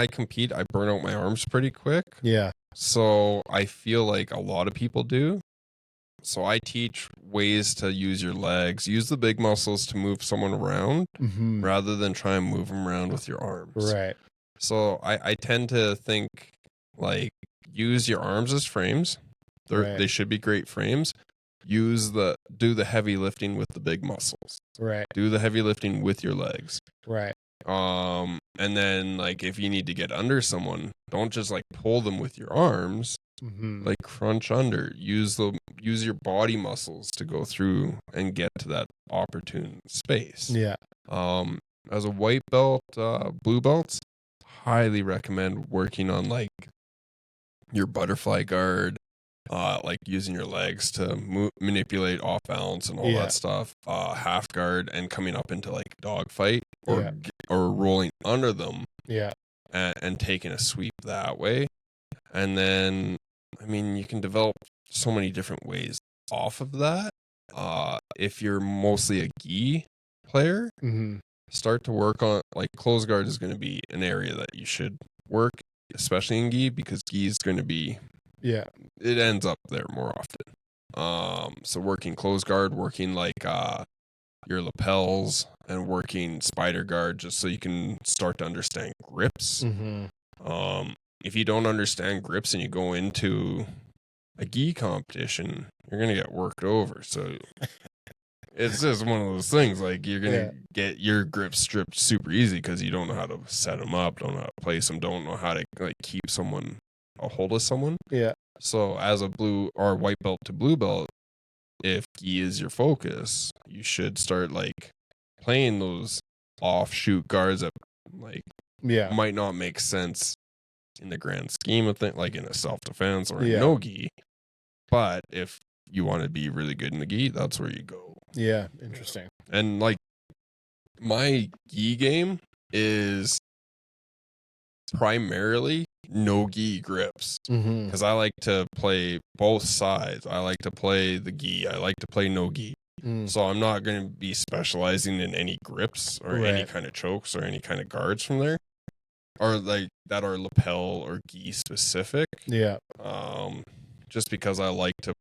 compete, I burn out my arms pretty quick. Yeah. So I feel like a lot of people do. So I teach ways to use your legs, use the big muscles to move someone around rather than try and move them around with your arms. Right. So I tend to think like use your arms as frames. They should be great frames. Do the heavy lifting with the big muscles. Right. Do the heavy lifting with your legs. Right. And then like if you need to get under someone, don't just like pull them with your arms. Like crunch under. Use your body muscles to go through and get to that opportune space. Yeah. As a white belt, blue belts, highly recommend working on like your butterfly guard, like using your legs to manipulate off balance and all that stuff. Half guard and coming up into like dog fight or rolling under them. Yeah. And taking a sweep that way. And then, I mean, you can develop so many different ways off of that. If you're mostly a gi player, start to work on, like, close guard is going to be an area that you should work, especially in gi, because gi is going to be, it ends up there more often. So working close guard, working like your lapels, and working spider guard just so you can start to understand grips. If you don't understand grips and you go into a gi competition, you're going to get worked over. So it's just one of those things, like you're going to get your grips stripped super easy because you don't know how to set them up, don't know how to place them, don't know how to like keep a hold of someone. Yeah. So as a blue or white belt to blue belt, if gi is your focus, you should start like playing those offshoot guards that like might not make sense in the grand scheme of things, like in a self-defense or a no gi. But if you want to be really good in the gi, that's where you go. Yeah, interesting. And like my gi game is primarily no gi grips because I like to play both sides. I like to play the gi. I like to play no gi. So I'm not going to be specializing in any grips or any kind of chokes or any kind of guards from there, or like that are lapel or gi specific. Yeah. Just because I like to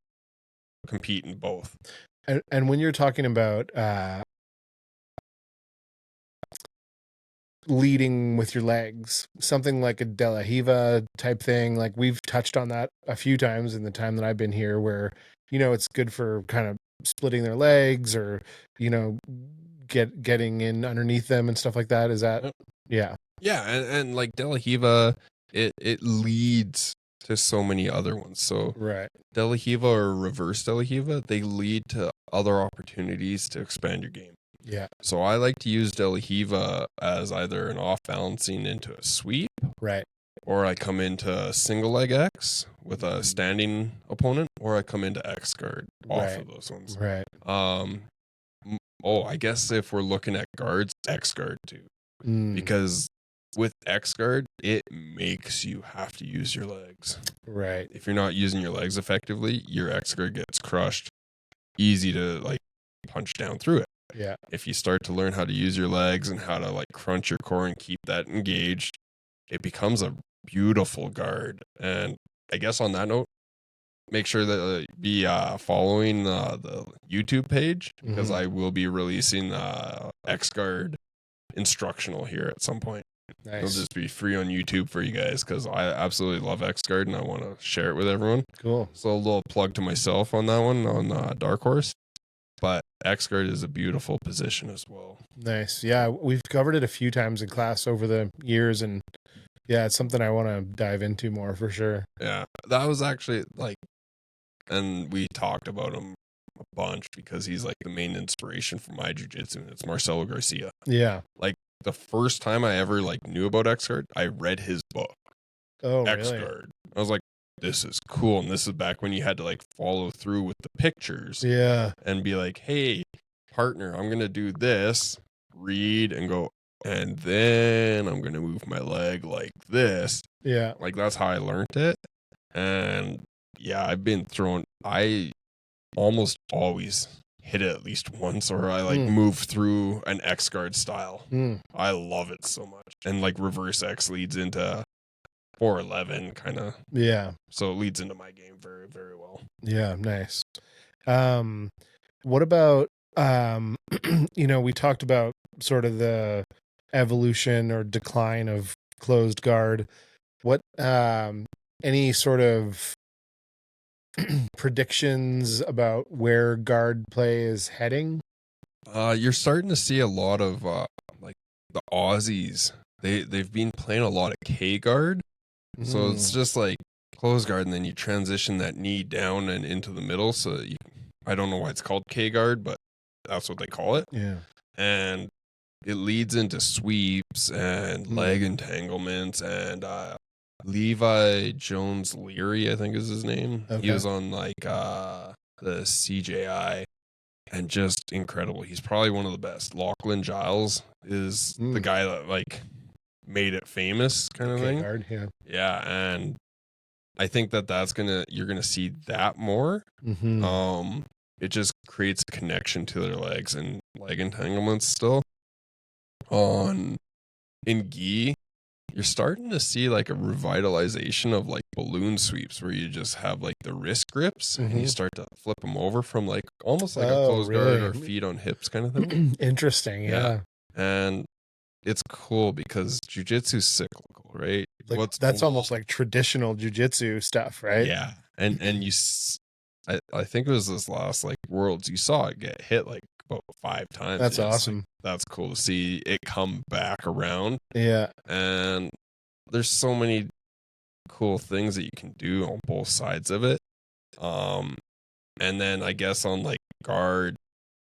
compete in both. And when you're talking about leading with your legs, something like a De La Riva type thing, like we've touched on that a few times in the time that I've been here, where it's good for kind of splitting their legs or getting in underneath them and stuff like that. Is that yeah and like De La Riva, it leads to so many other ones. So De La Riva or reverse De La Riva, they lead to other opportunities to expand your game. Yeah. So I like to use De La Riva as either an off balancing into a sweep. Right. Or I come into a single leg X with a standing opponent, or I come into X guard off of those ones. Right. I guess if we're looking at guards, X guard too. Because with X guard, it makes you have to use your legs. Right. If you're not using your legs effectively, your X guard gets crushed. Easy to like punch down through it. Yeah. If you start to learn how to use your legs and how to like crunch your core and keep that engaged, it becomes a beautiful guard. And I guess on that note, make sure that be following the YouTube page, because I will be releasing X guard instructional here at some point. Nice. It'll just be free on YouTube for you guys, because I absolutely love X guard and I want to share it with everyone. Cool. So a little plug to myself on that one on Dark Horse. But X guard is a beautiful position as well. Nice. Yeah, we've covered it a few times in class over the years, and yeah, it's something I want to dive into more for sure. Yeah, that was actually like, and we talked about him a bunch because he's like the main inspiration for my jiu-jitsu, and it's Marcelo Garcia. Yeah. Like the first time I ever like knew about X guard, I read his book. Oh, X really? guard. I was like, this is cool. And this is back when you had to like follow through with the pictures. Yeah. And be like, hey, partner, I'm going to do this, read and go, and then I'm going to move my leg like this. Yeah. Like that's how I learned it. And yeah, I almost always hit it at least once, or I like move through an X guard style. I love it so much. And like reverse X leads into 411 kind of. Yeah. So it leads into my game very, very well. Yeah. Nice. What about, we talked about sort of the evolution or decline of closed guard. What, any sort of predictions about where guard play is heading? You're starting to see a lot of, like the Aussies, they've been playing a lot of K guard. So it's just like close guard, and then you transition that knee down and into the middle. So I don't know why it's called K guard, but that's what they call it. Yeah. And it leads into sweeps and leg entanglements. And Levi Jones Leary, I think is his name. Okay. He was on like the CJI, and just incredible. He's probably one of the best. Lachlan Giles is the guy that like made it famous kind of thing. Guard, yeah. Yeah, and I think you're gonna see that more. It just creates a connection to their legs and leg entanglements still. In gi, you're starting to see like a revitalization of like balloon sweeps, where you just have like the wrist grips and you start to flip them over from like almost like a closed guard or feet on hips kind of thing. Interesting, yeah. And it's cool because jiu-jitsu is cyclical, right? Like, that's almost like traditional jiu-jitsu stuff, right? Yeah. And I think it was this last like Worlds, you saw it get hit like about 5 times. That's awesome. Like, that's cool to see it come back around. Yeah. And there's so many cool things that you can do on both sides of it. And then I guess on like guard,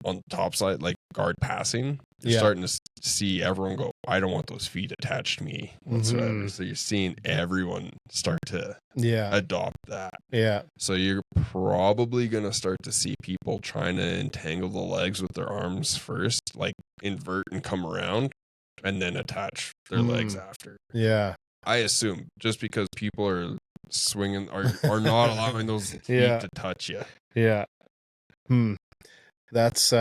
on the top side, like guard passing, you're starting to see everyone go, I don't want those feet attached to me whatsoever. So you're seeing everyone start to adopt that. Yeah. So you're probably going to start to see people trying to entangle the legs with their arms first, like invert and come around, and then attach their legs after. Yeah. I assume just because people are swinging, are not allowing those feet to touch you. Yeah. That's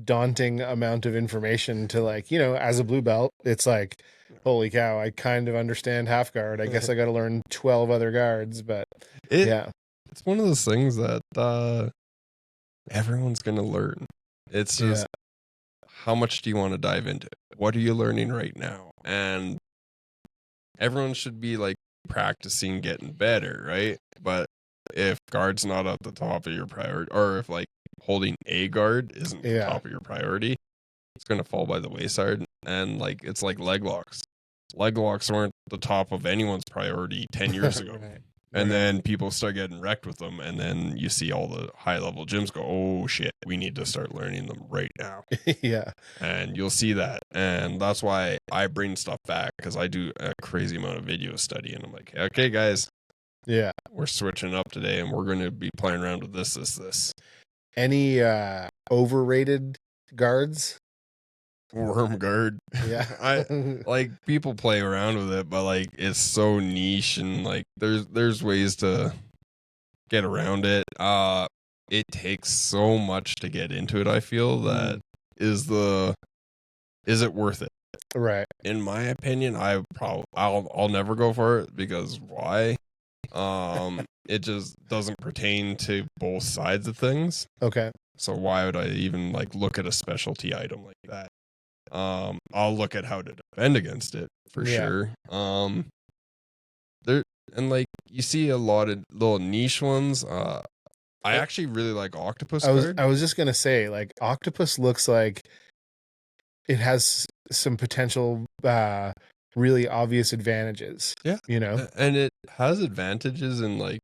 daunting amount of information to, like, as a blue belt, it's like, holy cow, I kind of understand half guard. I guess I got to learn 12 other guards, but it's one of those things that everyone's going to learn. It's just how much do you want to dive into it? What are you learning right now? And everyone should be like practicing getting better, right? But if guard's not at the top of your priority, or if like holding a guard isn't the top of your priority, it's going to fall by the wayside. And like, it's like leg locks. Leg locks weren't the top of anyone's priority 10 years ago. Right. And then people start getting wrecked with them. And then you see all the high level gyms go, oh shit, we need to start learning them right now. And you'll see that. And that's why I bring stuff back, because I do a crazy amount of video study. And I'm like, okay, guys. Yeah. We're switching up today, and we're going to be playing around with this. Any overrated guards? Worm guard. Yeah. I like, people play around with it, but like, it's so niche, and like there's ways to get around it. It takes so much to get into it, I feel. That is it worth it? Right. in my opinion, I'll never go for it, because why? It just doesn't pertain to both sides of things. Okay. So why would I even like look at a specialty item like that? I'll look at how to defend against it for sure. There, and like you see a lot of little niche ones. I actually really like Octopus Guard. I was just gonna say, like, Octopus looks like it has some potential really obvious advantages. Yeah. You know? And it has advantages in like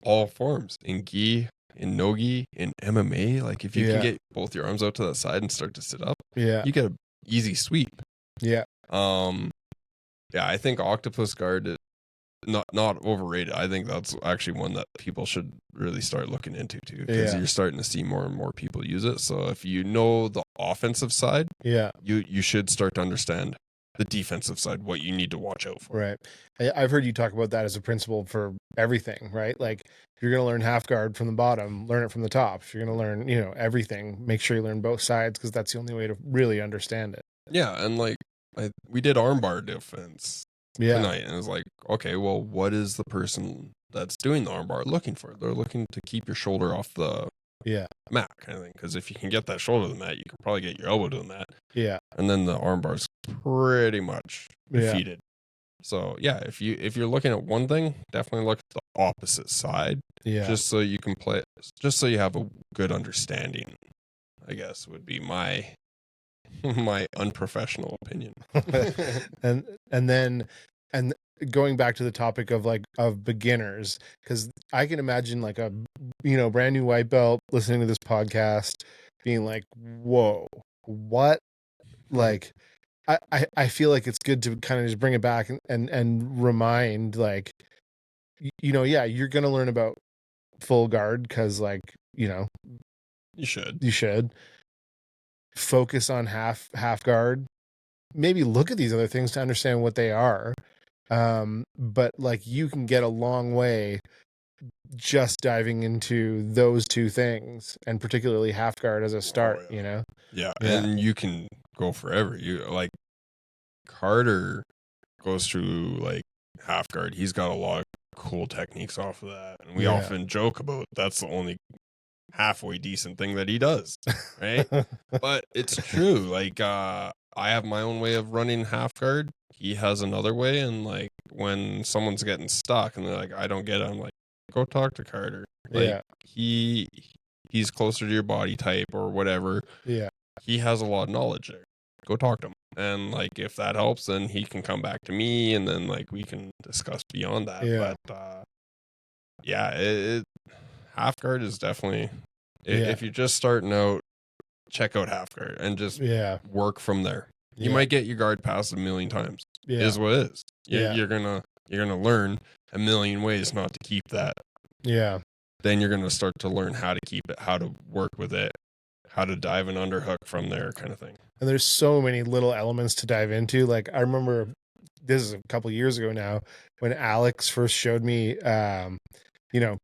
all forms. In gi, in no-gi, in MMA. Like if you can get both your arms out to that side and start to sit up, you get an easy sweep. Yeah. Yeah, I think Octopus Guard is not overrated. I think that's actually one that people should really start looking into too, because you're starting to see more and more people use it. So if you know the offensive side, you should start to understand the defensive side, what you need to watch out for. Right. I've heard you talk about that as a principle for everything, right? Like if you're going to learn half guard from the bottom, learn it from the top. If you're going to learn, you know, everything, make sure you learn both sides, because that's the only way to really understand it. Yeah. And like we did armbar defense tonight, and it's like, okay, well, what is the person that's doing the armbar looking for? They're looking to keep your shoulder off the mat kind of thing, because if you can get that shoulder to the mat, you can probably get your elbow to the mat, and then the armbar's pretty much defeated. So yeah, if you're looking at one thing, definitely look at the opposite side, just so you can play, just so you have a good understanding, I guess, would be my unprofessional opinion. and then going back to the topic of beginners, because I can imagine like a, you know, brand new white belt listening to this podcast being like, whoa, what? Like I feel like it's good to kind of just bring it back and remind, like, you know, you're gonna learn about full guard, because, like, you know, you should focus on half guard, maybe look at these other things to understand what they are, but like you can get a long way just diving into those two things, and particularly half guard as a start. You know? And you can go forever. You like Carter goes through like half guard. He's got a lot of cool techniques off of that, and we often joke about that's the only halfway decent thing that he does, right? But it's true. Like I have my own way of running half guard. He has another way, and like when someone's getting stuck and they're like, I don't get it, I'm like, go talk to Carter. Like he's closer to your body type or whatever. He has a lot of knowledge there. Go talk to him. And like if that helps, then he can come back to me, and then like we can discuss beyond that. But half guard is definitely, if you're just starting out, check out half guard and just work from there. You might get your guard passed a million times. Is what it is. You're gonna learn a million ways not to keep that. Then you're gonna start to learn how to keep it, how to work with it, how to dive an underhook from there, kind of thing. And there's so many little elements to dive into. Like I remember, this is a couple years ago now, when Alex first showed me, you know,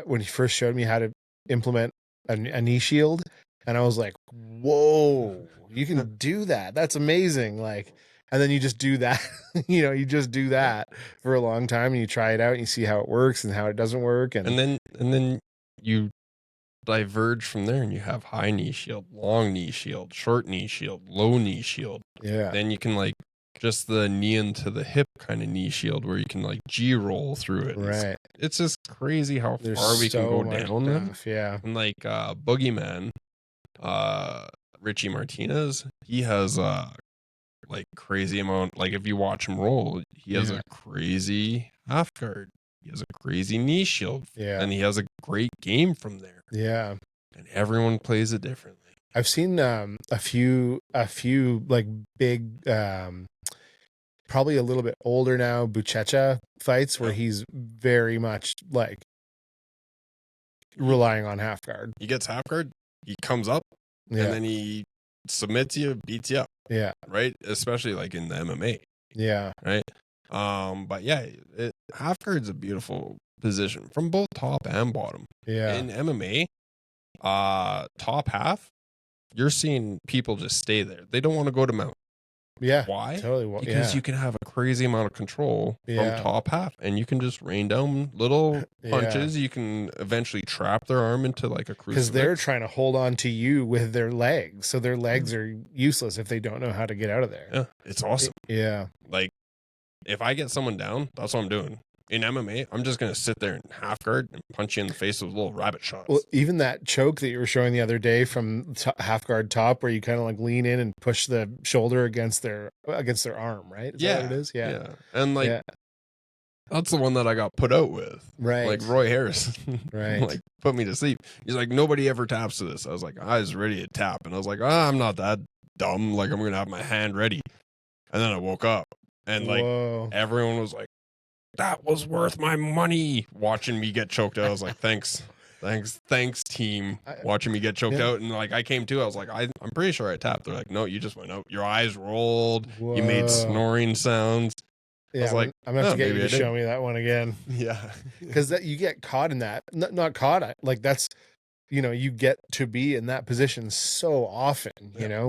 when he first showed me how to implement a knee shield, and I was like, whoa, you can do that. That's amazing. Like, and then you just do that, you know, you just do that for a long time, and you try it out and you see how it works and how it doesn't work. And then you diverge from there, and you have high knee shield, long knee shield, short knee shield, low knee shield. Then you can like just the knee into the hip kind of knee shield, where you can like G roll through it. It's just crazy how far we can go down them. And like Boogeyman, Richie Martinez, he has like crazy amount. Like if you watch him roll, he has a crazy half guard. He has a crazy knee shield. And he has a great game from there. And everyone plays it differently. I've seen a few like big, probably a little bit older now, Buchecha fights where he's very much like relying on half guard. He gets half guard, he comes up, and then he submits you, beats you up. Right? Especially like in the MMA. Right? But half guard's a beautiful position from both top and bottom. In MMA, top half, you're seeing people just stay there. They don't want to go to mount. Yeah. Why? Totally. Well, because you can have a crazy amount of control from top half, and you can just rain down little punches. You can eventually trap their arm into like a crucifix. Because they're trying to hold on to you with their legs. So their legs are useless if they don't know how to get out of there. Yeah. It's awesome. Yeah. Like, if I get someone down, that's what I'm doing. In MMA, I'm just going to sit there in half guard and punch you in the face with little rabbit shots. Well, even that choke that you were showing the other day from half guard top, where you kind of like lean in and push the shoulder against their arm, right? Is that what it is? Yeah. And like, that's the one that I got put out with. Right. Like Roy Harris. Right. Like, put me to sleep. He's like, nobody ever taps to this. I was like, I was ready to tap. And I was like, I'm not that dumb. Like, I'm going to have my hand ready. And then I woke up. And like, everyone was like, that was worth my money watching me get choked out. I was like, thanks team, watching me get choked out. And like, I came to, I was like, I'm pretty sure I tapped. They're like, no, you just went out. Your eyes rolled. Whoa. You made snoring sounds. Yeah, I was like, I'm gonna have to get you to show me that one again. Yeah, because you get caught in that. Not caught. Like, that's, you get to be in that position so often.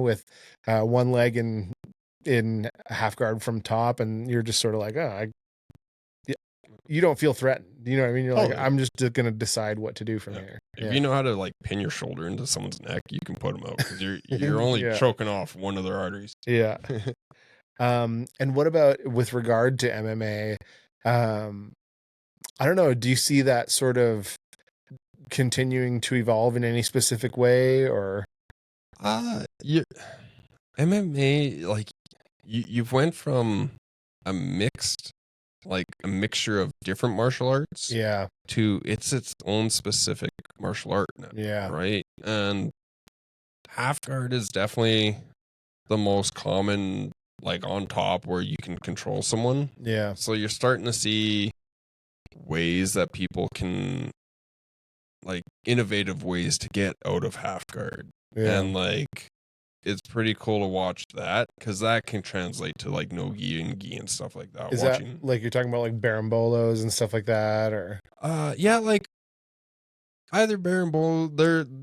With one leg in half guard from top, and you're just sort of like, you don't feel threatened. You know what I mean? You're like, I'm just going to decide what to do from here. If you know how to like pin your shoulder into someone's neck, you can put them out, because you're only choking off one of their arteries. Yeah. And what about with regard to MMA? I don't know. Do you see that sort of continuing to evolve in any specific way, or? MMA, like, you've went from a mixture of different martial arts to its own specific martial art now, right? And half guard is definitely the most common, like, on top, where you can control someone. So you're starting to see ways that people can, like, innovative ways to get out of half guard. And like, it's pretty cool to watch that, because that can translate to like no gi and gi and stuff like that. Is that like, you're talking about like barambolos and stuff like that, or? Yeah, like either berimbolo,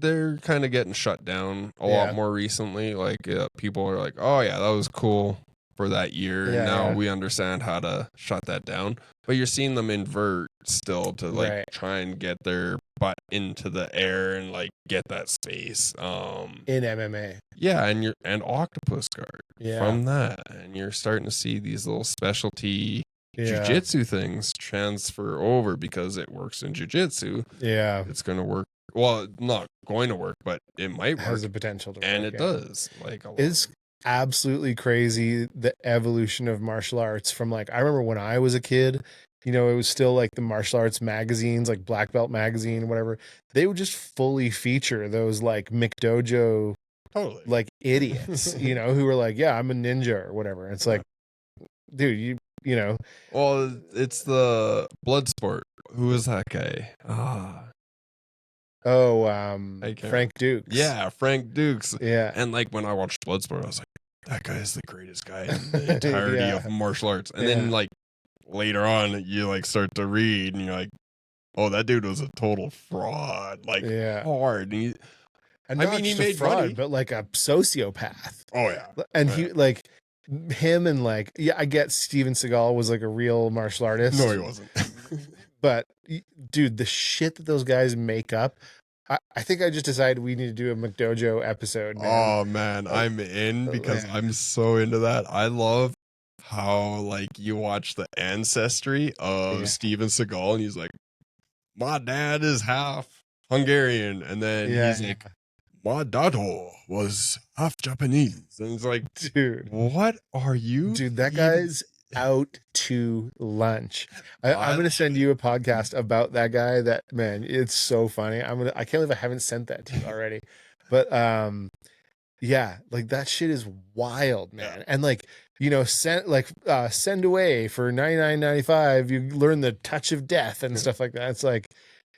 they're kind of getting shut down a lot more recently. Like, people are like, oh yeah, that was cool for that year. Now we understand how to shut that down. But you're seeing them invert still to like try and get their butt into the air and like get that space. In MMA. Yeah, and octopus guard from that. And you're starting to see these little specialty jiu-jitsu things transfer over, because it works in jiu-jitsu. It's going to work. Well, not going to work, but it might work. Has the potential to work. And it does. Like, it's absolutely crazy, the evolution of martial arts from, like, I remember when I was a kid, it was still like the martial arts magazines, like Black Belt magazine, whatever. They would just fully feature those like McDojo, like idiots, who were like, yeah, I'm a ninja or whatever. It's like, dude, well, it's the blood sport. Who is that guy? Frank Dukes. Yeah, Frank Dukes. Yeah. And like, when I watched Bloodsport, I was like, that guy is the greatest guy in the entirety of martial arts. And then like later on, you like start to read, and you're like, oh, that dude was a total fraud. Like, hard. And I mean, he made fraud, money, but like a sociopath. Oh yeah. And he like him, and like, I get Steven Seagal was like a real martial artist. No, he wasn't. But dude, the shit that those guys make up. I think I just decided we need to do a McDojo episode, man. Oh man, I'm in, because I'm so into that. I love how like you watch the ancestry of Steven Seagal, and he's like, my dad is half Hungarian, and then he's like, my dado was half Japanese, and it's like, dude, what are you? Dude, that guy's out to lunch. I'm gonna send you a podcast about that guy. That, man, it's so funny. I can't believe I haven't sent that to you already. But like, that shit is wild, man. And like, send away for $99.95. You learn the touch of death and stuff like that. It's like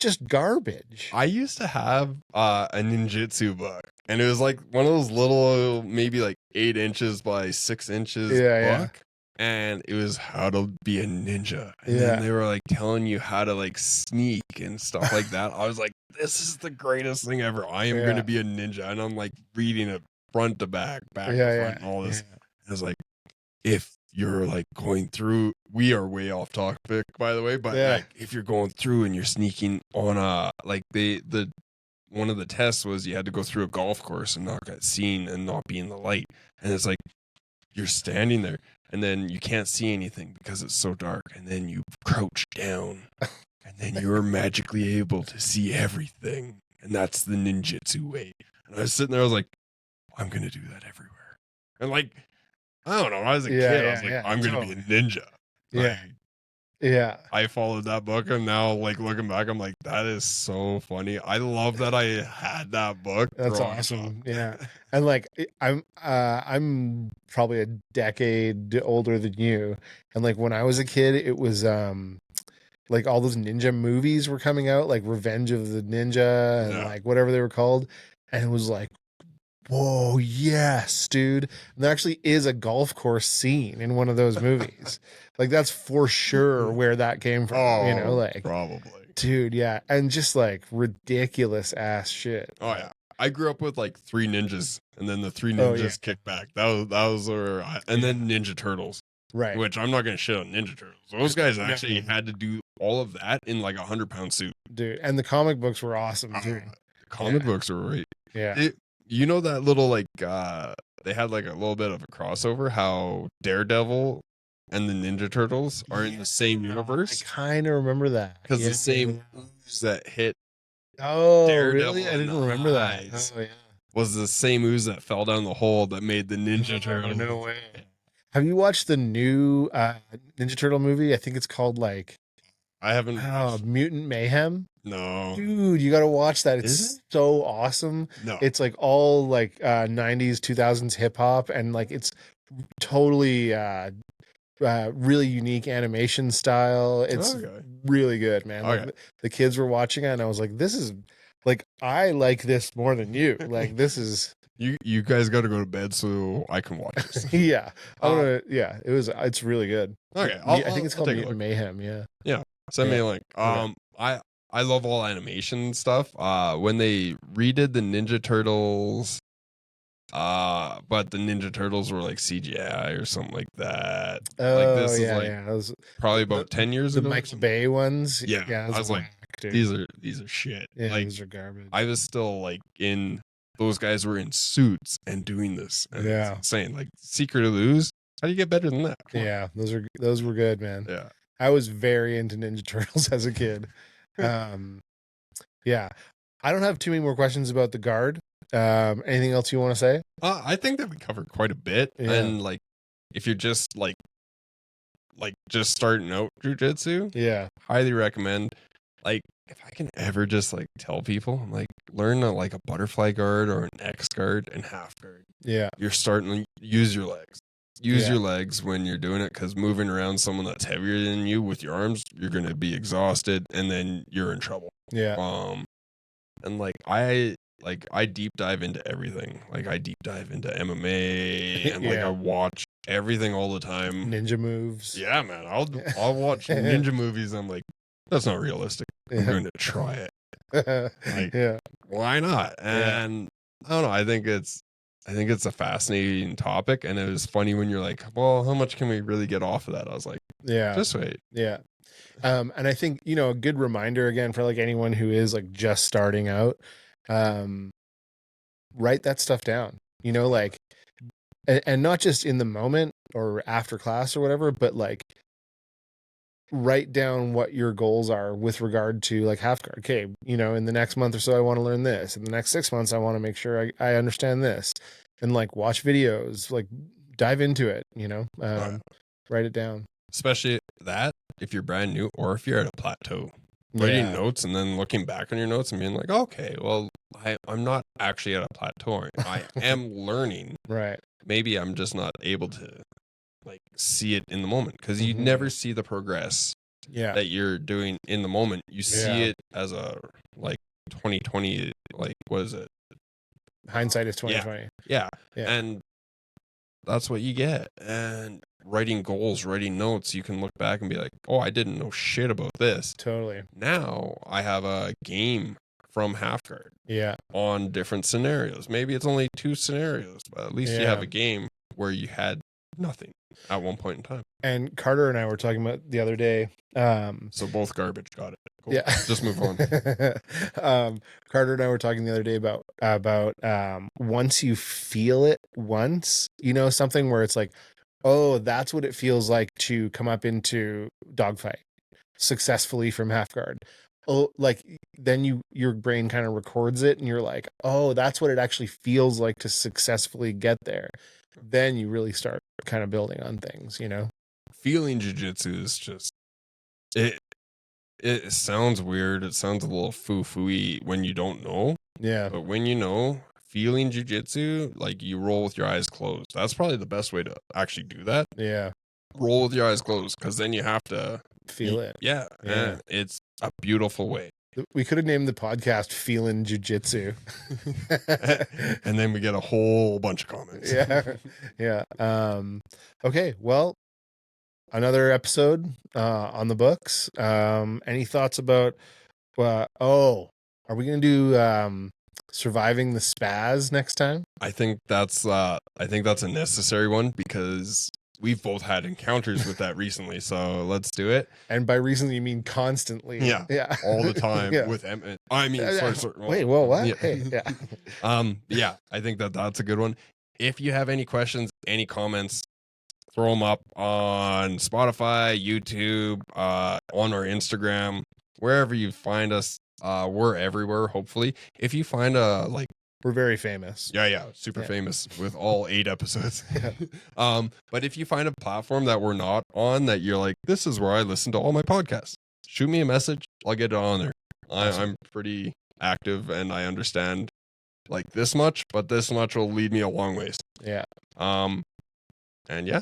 just garbage. I used to have a ninjutsu book, and it was like one of those little, maybe like 8 inches by 6 inches book. and it was how to be a ninja. And then they were like telling you how to like sneak and stuff like that. I was like, this is the greatest thing ever. I am going to be a ninja. And I'm like reading it front to back to front, and all this. I was like, if you're like going through, we are way off topic, by the way, but like if you're going through and you're sneaking on like the one of the tests was you had to go through a golf course and not get seen and not be in the light. And it's like, you're standing there and then you can't see anything because it's so dark. And then you crouch down and then you're magically able to see everything. And that's the ninjutsu way. And I was sitting there, I was like, I'm going to do that everywhere. And like, I don't know, I was a kid. I was like, I'm going to be a ninja. Like, I followed that book, and now, like, looking back, I'm like, that is so funny. I love that I had that book. That's awesome. Yeah. And like, I'm probably a decade older than you. And like, when I was a kid, it was, like all those ninja movies were coming out, like Revenge of the Ninja and like whatever they were called. And it was like, whoa, yes, dude. And there actually is a golf course scene in one of those movies. Like, that's for sure where that came from. Oh, you know, like, probably. Dude, yeah. And just like ridiculous ass shit. Oh, yeah. I grew up with like 3 ninjas, and then the 3 ninjas kicked back. That was where and then Ninja Turtles. Right. Which I'm not going to shit on Ninja Turtles. Those guys actually had to do all of that in like 100-pound suit. Dude, and the comic books were awesome, too. The comic books were great. Yeah. You know that little like they had like a little bit of a crossover how Daredevil and the Ninja Turtles are in the same universe. I kind of remember that because the same ooze that hit Daredevil really? I didn't remember that. Oh yeah, was the same ooze that fell down the hole that made the Ninja Turtles. No way. Have you watched the new Ninja Turtle movie? I think it's called like I haven't. Mutant Mayhem. No, dude, you got to watch that. It's so awesome. No, it's like all like 90s, 2000s hip hop, and like it's totally really unique animation style. It's really good, man. Like, the kids were watching it, and I was like, "This is like I like this more than you. Like this is." You guys got to go to bed so I can watch this. Yeah, it's really good. Okay, I think it's called Mutant Mayhem. Yeah. Send me a link. I love all animation stuff. When they redid the Ninja Turtles, but the Ninja Turtles were like CGI or something like that. Oh, like this is like was probably about 10 years ago. The Mike Bay ones. Yeah, I was like, these are shit. Yeah, like, these are garbage. I was still like in. Those guys were in suits and doing this. And it's insane. Like Secret of the Ooze. How do you get better than that? Yeah, those were good, man. Yeah. I was very into Ninja Turtles as a kid. Yeah. I don't have too many more questions about the guard. Anything else you want to say? I think that we covered quite a bit. Yeah. And like, if you're just like just starting out jiu-jitsu, highly recommend. Like, if I can ever just like tell people, like, learn a butterfly guard or an X guard and half guard. Yeah. You're starting to use your legs. Use your legs when you're doing it, because moving around someone that's heavier than you with your arms, you're going to be exhausted and then you're in trouble. Yeah. And like I deep dive into everything. Like I deep dive into MMA and like I watch everything all the time. Ninja moves. Yeah, man. I'll watch ninja movies. I'm like, that's not realistic. I'm going to try it. Like, why not? And I don't know. I think it's a fascinating topic, and it was funny when you're like, well, how much can we really get off of that? I was like, just wait. Yeah. And I think, a good reminder again for like anyone who is like just starting out, write that stuff down, like, and not just in the moment or after class or whatever, but like write down what your goals are with regard to like half guard. Okay. In the next month or so, I want to learn this. In the next 6 months, I want to make sure I understand this, and like watch videos, like dive into it, write it down. Especially that if you're brand new or if you're at a plateau, writing notes and then looking back on your notes and being like, okay, well, I'm not actually at a plateau. I am learning. Right. Maybe I'm just not able to like see it in the moment, because you never see the progress that you're doing in the moment. You see it as a like 2020, like what is it? Hindsight is 2020. Yeah. And that's what you get. And writing goals, writing notes, you can look back and be like, oh, I didn't know shit about this. Totally. Now I have a game from half guard. Yeah. On different scenarios. Maybe it's only 2 scenarios, but at least you have a game where you had nothing at one point in time. And Carter and I were talking about the other day. So both garbage. Got it. Cool. Yeah. Just move on. Carter and I were talking the other day about once you feel it once, something where it's like, oh, that's what it feels like to come up into dogfight successfully from half guard. Oh, like then your brain kind of records it and you're like, oh, that's what it actually feels like to successfully get there. Then you really start kind of building on things, Feeling jiu-jitsu is just it sounds weird. It sounds a little foo-foo-y when you don't know. Yeah. But when you know, feeling jiu-jitsu, like you roll with your eyes closed. That's probably the best way to actually do that. Yeah. Roll with your eyes closed, because then you have to feel it. Yeah. And it's a beautiful way. We could have named the podcast Feeling Jiu-Jitsu. And then we get a whole bunch of comments. Yeah. Okay. Well, another episode on the books. Any thoughts about, are we going to do surviving the spaz next time? I think that's a necessary one, because we've both had encounters with that recently, so let's do it. And by recently, you mean constantly? Yeah, all the time with Emmett. I mean, sorry. Wait, well, what? Yeah. Hey, yeah. Yeah, I think that's a good one. If you have any questions, any comments, throw them up on Spotify, YouTube, on our Instagram, wherever you find us. We're everywhere. Hopefully, if you find we're very famous. Yeah, super famous with all 8 episodes. But if you find a platform that we're not on, that you're like, this is where I listen to all my podcasts, shoot me a message. I'll get it on there. I'm pretty active, and I understand like this much, but this much will lead me a long ways. Yeah. And yeah,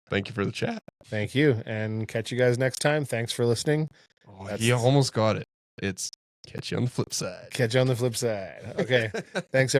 thank you for the chat. Thank you, and catch you guys next time. Thanks for listening. Oh, you almost got it. It's catch you on the flip side. Catch you on the flip side. Okay. Thanks.